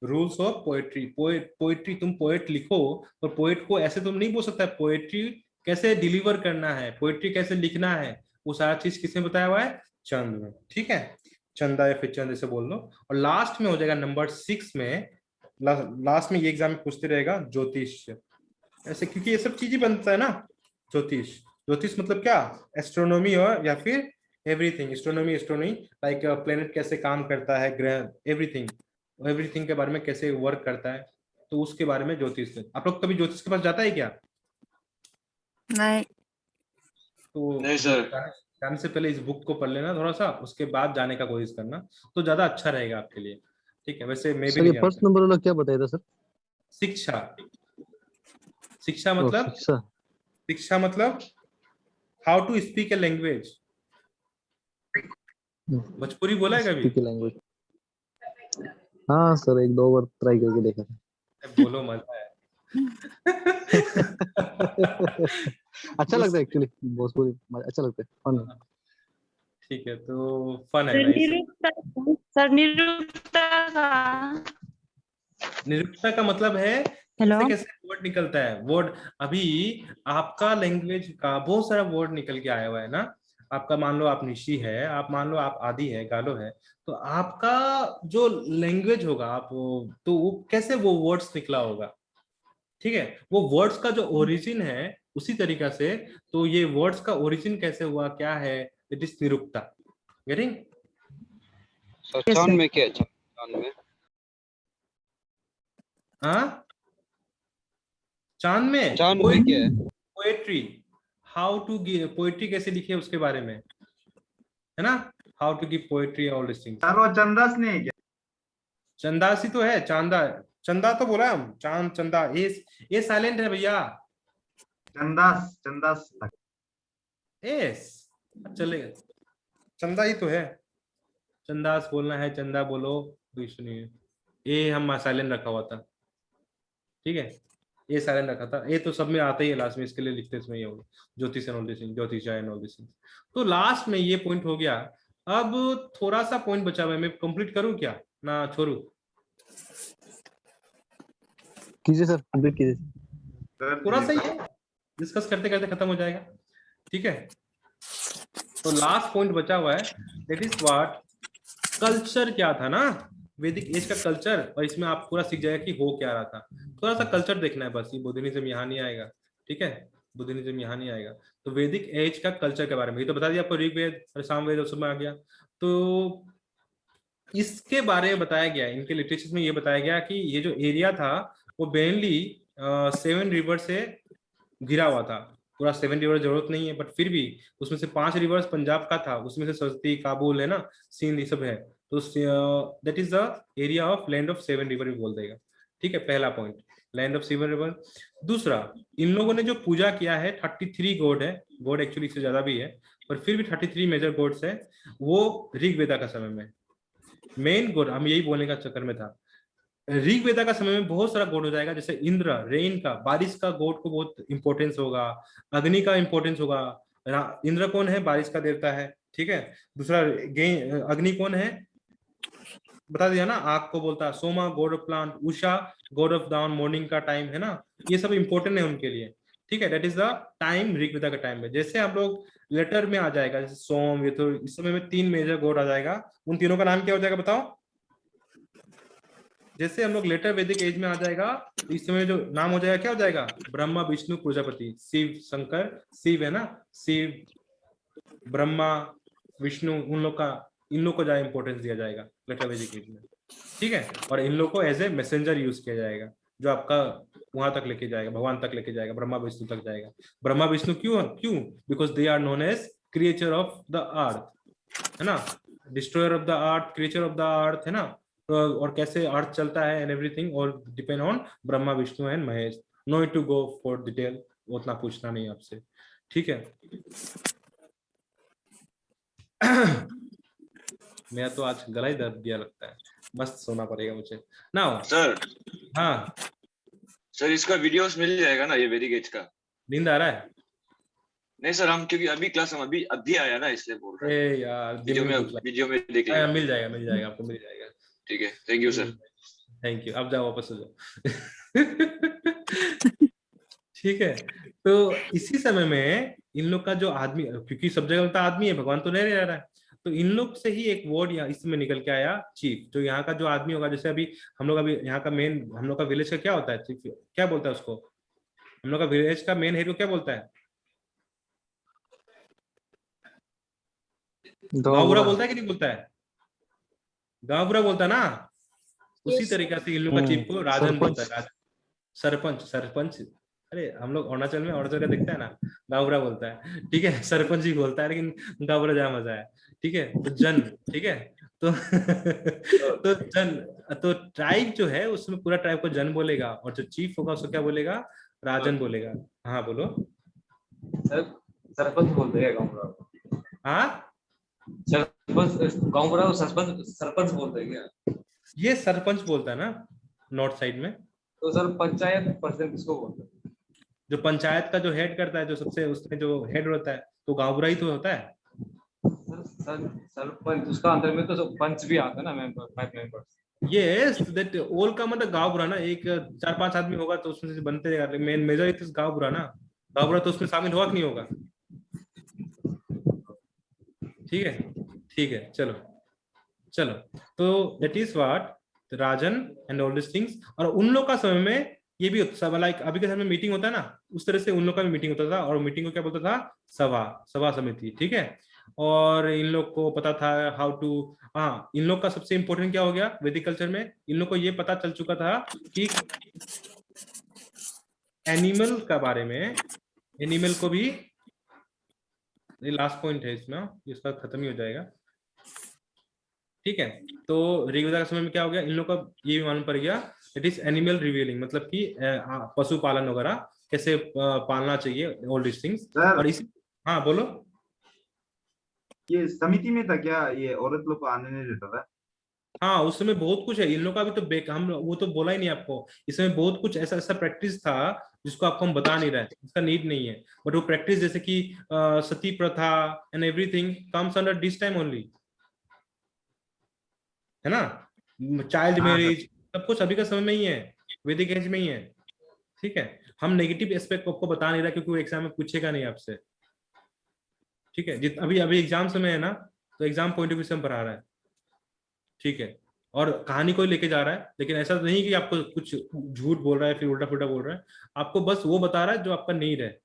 रूल्स ऑफ पोएट्री, पोएट्री, तुम पोएट लिखो, और पोएट को ऐसे तुम नहीं बोल सकता, पोएट्री कैसे डिलीवर करना है, पोएट्री कैसे लिखना है, वो सारा चीज किसने बताया हुआ है, चंद में। ठीक है, चंदा या फिर चंद ऐसे बोल लो। और लास्ट में हो जाएगा नंबर 6 में, लास्ट में ये एग्जाम में पूछते रहेगा, ज्योतिष, ऐसे, क्योंकि ये सब चीज ही बनता है ना, ज्योतिष। ज्योतिष मतलब क्या, एस्ट्रोनॉमी, और या फिर everything, astronomy, astronomy like planet कैसे काम करता है, ग्रह, एवरीथिंग, एवरीथिंग के बारे में कैसे वर्क करता है, तो उसके बारे में ज्योतिष है। आप लोग कभी ज्योतिष के पास जाता है क्या, नहीं तो नहीं सर। जाने से पहले इस बुक को पढ़ लेना थोड़ा सा, उसके बाद जाने का कोशिश करना, तो ज्यादा अच्छा रहेगा आपके लिए। ठीक है, वैसे मैं भी सर ये नहीं फर्स्ट जानता। नंबर वाला क्या बताया था सर? शिक्षा, शिक्षा ओ, मतलब, शिक्षा। शिक्षा मतलब how to speak a language. Bhojpuri बोला है कभी, स्पीक लैंग्वेज। हाँ सर, 1-2 बार ट्राई करके देखा था। बोलो, मजा है। अच्छा लगता है एक्चुअली, भोजपुरी अच्छा लगता है, फन है। ठीक है, तो फन है ना इसे। सर निरुक्ता का निरुक्ता का मतलब है हेलो कैसे कैसे वर्ड निकलता है, वर्ड। अभी आपका लैंग्वेज का बहुत सारा वर्ड निकल के आया हुआ है ना। आपका मान लो आप निशी है, आप मान लो आप आदि है, गालो है, तो आपका जो लैंग्वेज होगा, आप तो वो कैसे वो वर्ड्स निकला होगा। ठीक है, वो वर्ड्स का जो ओरिजिन है उसी तरीका से, तो ये वर्ड्स का ओरिजिन कैसे हुआ क्या है, it is Nirukta. Getting. Sir चांद में क्या है? चांद में हाँ, चांद में क्या है? Poetry, how to give poetry कैसे लिखे उसके बारे में, है ना, how to give poetry, all this things. Sir वो चंदास नहीं है क्या? चंदासी तो है, चांदा, चंदा तो बोला हम, चांद चंदा, ये साइलेंट है भैया, चंदास, चंदास था। एस चलेगा, चंदा ही तो है, चंदास बोलना है, चंदा बोलो, कोई इशू नहीं है। ये हम साइलेंट रखा हुआ था, ठीक है, ये साइलेंट रखा था, ये तो सब में आता ही है लास्ट में, इसके लिए लिखते इसमें ये होगा, ज्योतिष एंड ऑल दिस थिंग्स, ज्योतिष एंड ऑल दिस थिंग्स। तो लास्ट में ये पॉइंट हो गया। अब थोड़ा सा पॉइंट बचा हुआ है, मैं कंप्लीट करूं क्या ना छोड़ू, कीजिए सर, कंप्लीट कीजिए। थोड़ा सा ही डिस्कस करते करते खत्म हो जाएगा। ठीक है, तो लास्ट पॉइंट बचा हुआ है, दैट इज व्हाट, कल्चर क्या था ना, वैदिक एज का कल्चर, और इसमें आप पूरा सीख जाएगा कि हो क्या रहा था। थोड़ा सा कल्चर देखना है बस, ये बुद्धिज्म यहाँ नहीं आएगा। ठीक है, बुद्धिज्म यहाँ नहीं आएगा, तो वैदिक एज का कल्चर के बारे में ये तो बता दिया आपको, ऋग्वेद और सामवेद और सब में आ गया। तो इसके बारे में बताया गया, इनके लिटरेचर में ये बताया गया कि ये जो एरिया था वो मेनली 7 रिवर से घिरा हुआ था। पूरा 7 रिवर जरूरत नहीं है, बट फिर भी उसमें से 5 रिवर्स पंजाब का था, उसमें से सरस्वती, काबुल है ना, सिंध, ये सब है। तो that is the area of land of 7 river भी बोल देगा। ठीक है, पहला पॉइंट, लैंड ऑफ 7 रिवर। दूसरा, इन लोगों ने जो पूजा किया है 33 गॉड है, गॉड एक्चुअली इससे ज्यादा भी है, पर फिर भी 33 मेजर गॉड्स है, वो ऋग्वेदा का समय में मेन गॉड, हम यही बोलने का चक्कर में था। ऋग्वेदा का समय में बहुत सारा गॉड हो जाएगा, जैसे इंद्र, रेन का, बारिश का गॉड को बहुत इंपॉर्टेंस होगा, अग्नि का इंपॉर्टेंस होगा। इंद्र कौन है, बारिश का देवता है, ठीक है। दूसरा अग्नि कौन है, बता दिया ना, आग को बोलता है Soma God of plant, Usha God of दाउन मॉर्निंग का टाइम है ना, ये सब इंपॉर्टेंट है उनके लिए। ठीक है, that is the time Rigveda का टाइम है। जैसे हम लोग लेटर में आ जाएगा, जैसे सोम, ये तो इस समय में 3 मेजर गॉड आ जाएगा, उन तीनों का नाम क्या हो जाएगा बताओ। जैसे हम लोग लेटर वैदिक एज में आ जाएगा तो इस समय जो नाम हो जाएगा क्या हो जाएगा, ब्रह्मा विष्णु प्रजापति, शिव शंकर, शिव है ना, शिव ब्रह्मा विष्णु, उन लोग का, इन लोग को ज्यादा इंपॉर्टेंस दिया जाएगा लेटर वैदिक एज में। ठीक है, और इन लोग को एज ए मैसेंजर यूज किया जाएगा, जो आपका वहां तक लेके जाएगा, भगवान तक लेके जाएगा, ब्रह्मा विष्णु तक जाएगा। ब्रह्मा विष्णु क्यों क्यों, because they are known as creature of the earth, है ना, destroyer of the earth, creature of the earth, है ना। तो और कैसे अर्थ चलता है एंड एवरीथिंग, और depend on Brahma Vishnu and Mahesh. No need to go for detail, उतना पूछना नहीं आपसे। ठीक है। मेरा तो आज गला ही दर्द दिया लगता है, मस्त सोना पड़ेगा मुझे ना। सर हाँ सर इसका वीडियोस मिल जाएगा ना, ये वैदिक एज का? नींद आ रहा है? नहीं सर, हम क्योंकि अभी क्लास में अभी आया ना, इसलिए बोल रहे हैं। ए यार वीडियो में देख लेंगे। मिल जाएगा, मिल जाएगा, आपको मिल जाएगा। ठीक है, thank you sir. Thank you, अब जाओ वापस हो जाओ। ठीक है, तो इसी समय में इन लोग का जो आदमी, क्योंकि सब जगह तो आदमी है, भगवान तो नहीं रह रहा है, तो इन लोग से ही एक वर्ड यहाँ इसमें निकल के आया, चीफ। जो यहाँ का जो आदमी होगा, जैसे अभी हम लोग, अभी यहाँ का मेन, हम लोग का विलेज का क्या होता है, चीफ क्या बोलता है उसको, हम लोग का विलेज का मेन हेड को क्या बोलता है, गाँव बुरा बोलता है कि नहीं बोलता है, गाँव बुरा बोलता है ना। उसी तरीके से इन लोग का चीफ को राजन बोलता है, राजन, सरपंच, सरपंच। अरे हम लोग अरुणाचल में, अरुणाचल का देखता है ना, गावरा बोलता है, ठीक है, सरपंच ही बोलता है, लेकिन गावरा ज्यादा मजा है। ठीक है, तो जन, ठीक है, तो तो जन, तो ट्राइब जो है उसमें पूरा ट्राइब को जन बोलेगा, और जो चीफ होगा उसको क्या बोलेगा, राजन बोलेगा। हाँ बोलो सर। सरपंच बोलते हैं गाँव बुरा। हाँ, सरपंच गाँव बुरा को सरपंच सरपंच बोलते हैं क्या? ये सरपंच बोलता है ना नॉर्थ साइड में। तो सर पंचायत प्रेसिडेंट किसको बोलते हैं? जो पंचायत का जो हेड करता है, जो सबसे उसमें जो हेड होता है, तो गाँव बुरा ही तो होता है। सर सरपंच, उसका अंदर में तो पंच भी आता है ना, member, 5 members. Yes, that all का मतलब गाँव बुरा ना, एक 4-5 आदमी होगा तो उसमें से बनते रहेगा, मेन मेजॉरिटी गाँव बुरा ना, गाँव बुरा तो उसमें शामिल होगा कि नहीं होगा। ठीक है, ठीक है, चलो चलो, तो that is what Rajan and all this things. और उन लोग का समय में ये भी सब लाइक अभी के समय में मीटिंग होता है ना, उस तरह से उन लोग का भी मीटिंग होता था, और मीटिंग को क्या बोलता था, सभा, सभा समिति। ठीक है, और इन लोग को पता था हाउ टू, हाँ, इन लोग का सबसे इंपॉर्टेंट क्या हो गया वैदिक कल्चर में, इन लोग को ये पता चल चुका था कि एनिमल का बारे में, एनिमल को भी, ये लास्ट पॉइंट है इसमें, इसका खत्म ही हो जाएगा। ठीक है, तो ऋग्वेदा के समय में क्या हो गया, इन लोग का ये भी मालूम पड़ गया, इट इज एनिमल रिवीलिंग, मतलब कि पशुपालन वगैरह कैसे पालना चाहिए, ऑल दिस थिंग्स। और इसी, हाँ बोलो। ये समिति में था क्या, ये औरत लोग को आने नहीं देता था? हाँ, उस समय बहुत कुछ है, इन लोग का भी तो हम वो तो बोला ही नहीं आपको, इसमें बहुत कुछ ऐसा ऐसा प्रैक्टिस था जिसको आपको हम बता नहीं रहे, इसका नीड नहीं है, बट वो प्रैक्टिस जैसे कि सती प्रथा and everything comes under this time only, है ना, चाइल्ड मैरिज, सब कुछ अभी का समय में ही है, वैदिक एज में ही है। ठीक है, हम नेगेटिव एस्पेक्ट आपको बता नहीं रहा क्योंकि वो एग्जाम में पूछेगा नहीं आपसे। ठीक है, अभी अभी एग्जाम समय है ना, तो एग्जाम पॉइंट ऑफ व्यू से हम पढ़ा रहा है। ठीक है, और कहानी को लेके जा रहा है, लेकिन ऐसा तो नहीं कि आपको कुछ झूठ बोल रहा है फिर उल्टा पुल्टा बोल रहा है, आपको बस वो बता रहा है जो आपका नीड है।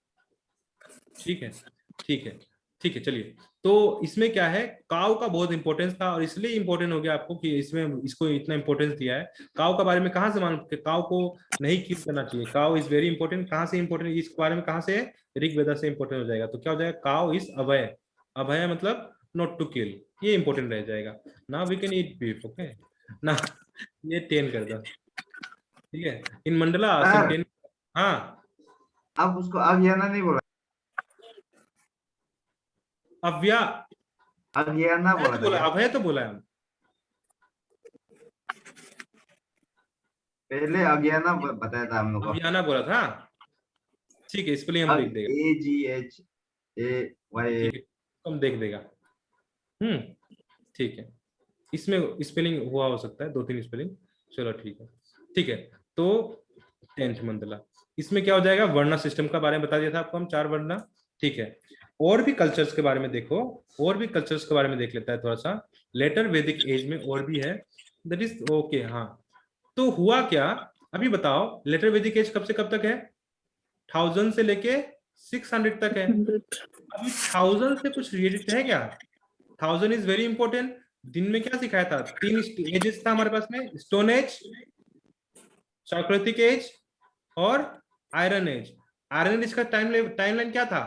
ठीक है, ठीक है, ठीक है, चलिए। तो इसमें क्या है, काव का बहुत इंपॉर्टेंस था, और इसलिए इंपॉर्टेंट हो गया आपको कि इसमें इसको इतना इंपॉर्टेंस दिया है। काव के बारे में कहाँ से मालूम कि काव को नहीं किल करना चाहिए, काव इज वेरी इंपॉर्टेंट। कहाँ से इंपॉर्टेंट, इस बारे में कहाँ से, ऋग्वेदा से इंपॉर्टेंट हो जाएगा। तो क्या हो जाएगा, काव इज अभय, अभय मतलब नॉट टू किल, ये इंपॉर्टेंट रह जाएगा। Now we can eat beef, okay ना, ये 10 कर दो। ठीक है, इन मंडला 10। हाँ, अब उसको अज्ञाना नहीं बोला, अव्या, अज्ञाना बोला, अभय तो बोला है हम। पहले अज्ञाना बताया था हम लोग को, अभियाना बोला था। ठीक है, इसके लिए हम देख देगा, AGHAY, हम देख देगा। ठीक है, इसमें स्पेलिंग हुआ हो सकता है, 2-3 स्पेलिंग, चलो ठीक है। तो 10th मंडला, इसमें क्या हो जाएगा, वर्णा सिस्टम का बारे में बता दिया था आपको हम, 4 वर्णा, ठीक है। और भी कल्चर्स के बारे में देखो, और भी कल्चर्स के बारे में देख लेता है थोड़ा सा, लेटर वैदिक एज में और भी है, दैट इज ओके। हाँ, तो हुआ क्या, अभी बताओ, लेटर वैदिक एज कब से कब तक है, 1000 से लेके 600 तक है। अभी 1000 से कुछ रिलेटेड है क्या, 1000 इज वेरी इंपॉर्टेंट। दिन में क्या सिखाया था, 3 एजेस था हमारे पास में, स्टोन एज, सॉक्रेटिक एज और आयरन एज। आयरन एज का टाइमलाइन क्या था,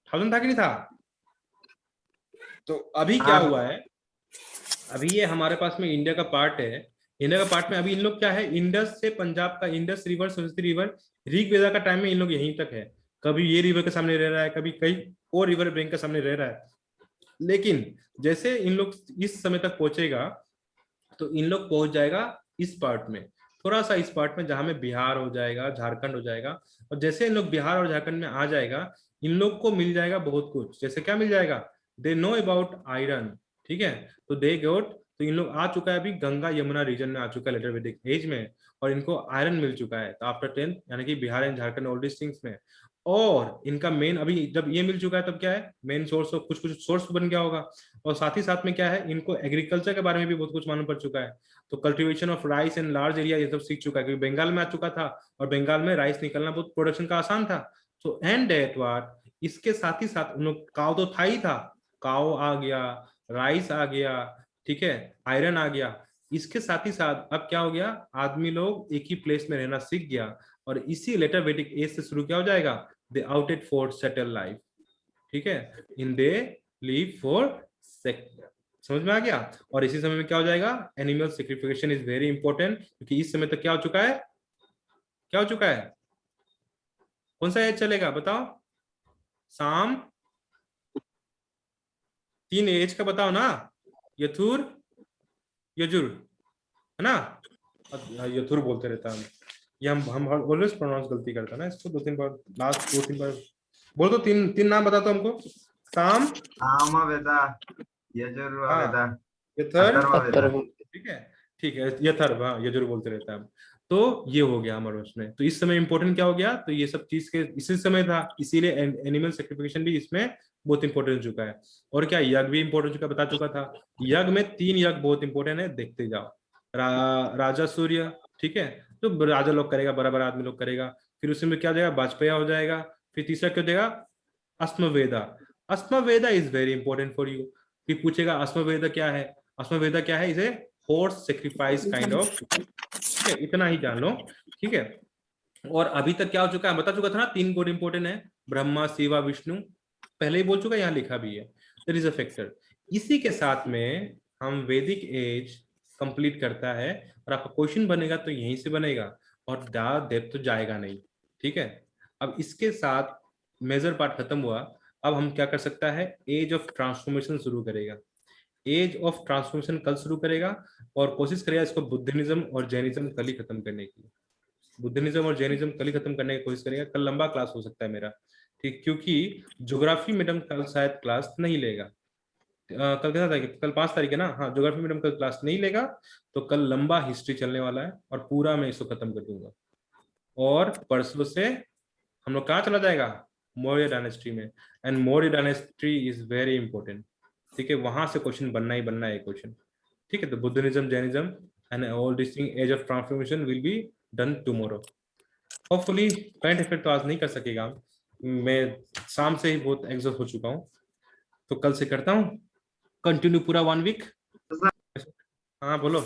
1000 था कि नहीं था। तो अभी क्या हुआ है, अभी ये हमारे पास में इंडिया का पार्ट है, इंडिया का पार्ट में अभी इन लोग क्या है, इंडस से पंजाब का, इंडस रिवर, सरस्वती रिवर, ऋग वेदा का टाइम में इन लोग यहीं तक है। कभी ये रिवर के सामने रह रहा है, कभी कई और रिवर बैंक के सामने रह रहा है। लेकिन जैसे इन लोग इस समय तक पहुंचेगा तो इन लोग पहुंच जाएगा इस पार्ट में, थोड़ा सा इस पार्ट में, जहां में बिहार हो जाएगा, झारखंड हो जाएगा। और जैसे इन लोग बिहार और झारखंड में आ जाएगा, इन लोग को मिल जाएगा बहुत कुछ। जैसे क्या मिल जाएगा, दे नो अबाउट आयरन, ठीक है। तो दे गोट, तो इन लोग आ चुका है अभी गंगा यमुना रीजन में आ चुका है लेटर वैदिक एज में, और इनको आयरन मिल चुका है। तो आफ्टर 10th, यानी कि Bihar and Jharkhand all this things में, और इनका मेन, अभी जब ये मिल चुका है तब क्या है, मेन सोर्स ऑफ कुछ सोर्स बन गया होगा। और साथ ही साथ में क्या है, इनको एग्रीकल्चर के बारे में भी बहुत कुछ मालूम पड़ चुका है। तो cultivation of rice in large area ये सब सीख चुका है, क्योंकि बंगाल में आ चुका था और बंगाल में राइस निकलना बहुत प्रोडक्शन का आसान था। तो एंड डेट वाट, इसके साथ ही साथ उन लोग, काव तो था ही था, काव आ गया, राइस आ गया, ठीक है, आयरन आ गया। इसके साथ ही साथ अब क्या हो गया, आदमी लोग एक ही प्लेस में रहना सीख गया, और इसी लेटर वैदिक एज से शुरू क्या हो जाएगा, दे आउटेड फॉर सेटल लाइफ, ठीक है, इन दे लिव फॉर सेटल, समझ में आ गया। और इसी समय में क्या हो जाएगा, animal saccharification is very important, क्योंकि इस समय तक क्या हो चुका है, क्या हो चुका है, कौन सा एज चलेगा बताओ, साम 3 एज का बताओ ना, यथुर, यजुर, है ना, यथुर बोलते रहता है, ये हम ऑलवेज प्रोनाउंस गलती करता है ना इसको, 2-3 बार, लास्ट 2-3 बार बोल दो। 3 नाम बता दो हमको, साम, सामवेदा, यजुर्वेदा, यथर, अथर्ववेदा। ठीक है, यथर्व, हाँ, यजुर बोलते रहता है। तो ये हो गया हमारे उसमें। तो इस समय इंपॉर्टेंट क्या हो गया, तो ये सब चीज के इसी समय था, इसीलिए एनिमल सैक्रिफिकेशन भी इसमें बहुत इंपॉर्टेंट हो चुका है। और क्या, यज्ञ भी इंपॉर्टेंट हो चुका, बता चुका था। यज्ञ में 3 यज्ञ बहुत इंपॉर्टेंट है, देखते जाओ। राजा सूर्य, ठीक है, तो राजा लोग करेगा, बड़ा बड़ा आदमी लोग करेगा। फिर उसमें क्या हो जाएगा, वाजपेयी हो जाएगा। फिर तीसरा क्या हो जाएगा, Ashwaveda. Ashwaveda is very important for you, फिर पूछेगा अश्ववेदा क्या है, अश्ववेदा क्या है, इसे हॉर्स सेक्रीफाइस काइंड ऑफ, ठीक है, इतना ही जान लो, ठीक है। और अभी तक क्या हो चुका है, बता चुका था ना, 3 गॉड इंपॉर्टेंट है, ब्रह्मा, शिवा, विष्णु, पहले ही बोल चुका, यहाँ लिखा भी है, देयर इज अ फैक्टर। इसी के साथ में हम वैदिक एज कंप्लीट करता है, और आपका क्वेश्चन बनेगा तो यहीं से बनेगा, और ज्यादा डेप्थ तो जाएगा नहीं, ठीक है। अब इसके साथ मेजर पार्ट खत्म हुआ, अब हम क्या कर सकता है, एज ऑफ ट्रांसफॉर्मेशन शुरू करेगा। एज ऑफ ट्रांसफॉर्मेशन कल शुरू करेगा, और कोशिश करेगा इसको बुद्धिज्म और जैनिज्म कल ही खत्म करने की। बुद्धिज्म और जैनिज्म कल ही खत्म करने की कोशिश करेगा। कल लंबा क्लास हो सकता है मेरा, ठीक, क्योंकि ज्योग्राफी मैडम कल शायद क्लास नहीं लेगा। कल कितना तारीख, कल 5 तारीख है ना, हाँ, ज्योग्राफी मैडम कल क्लास नहीं लेगा, तो कल लंबा हिस्ट्री चलने वाला है, और पूरा मैं इसको खत्म कर दूंगा। और परसों से हम लोग कहाँ चला जाएगा, मौर्य डायनेस्टी में, and Maurya dynasty is very important, ठीक है, वहां से क्वेश्चन बनना ही बनना है क्वेश्चन, ठीक है। तो Buddhism, Jainism and all this thing, age of transformation will be done tomorrow. Hopefully current affair तो आज नहीं कर सकेगा, मैं शाम से ही बहुत एग्जॉस्ट हो चुका हूँ, तो कल से करता हूँ कंटिन्यू पूरा 1 वीक। हाँ बोलो।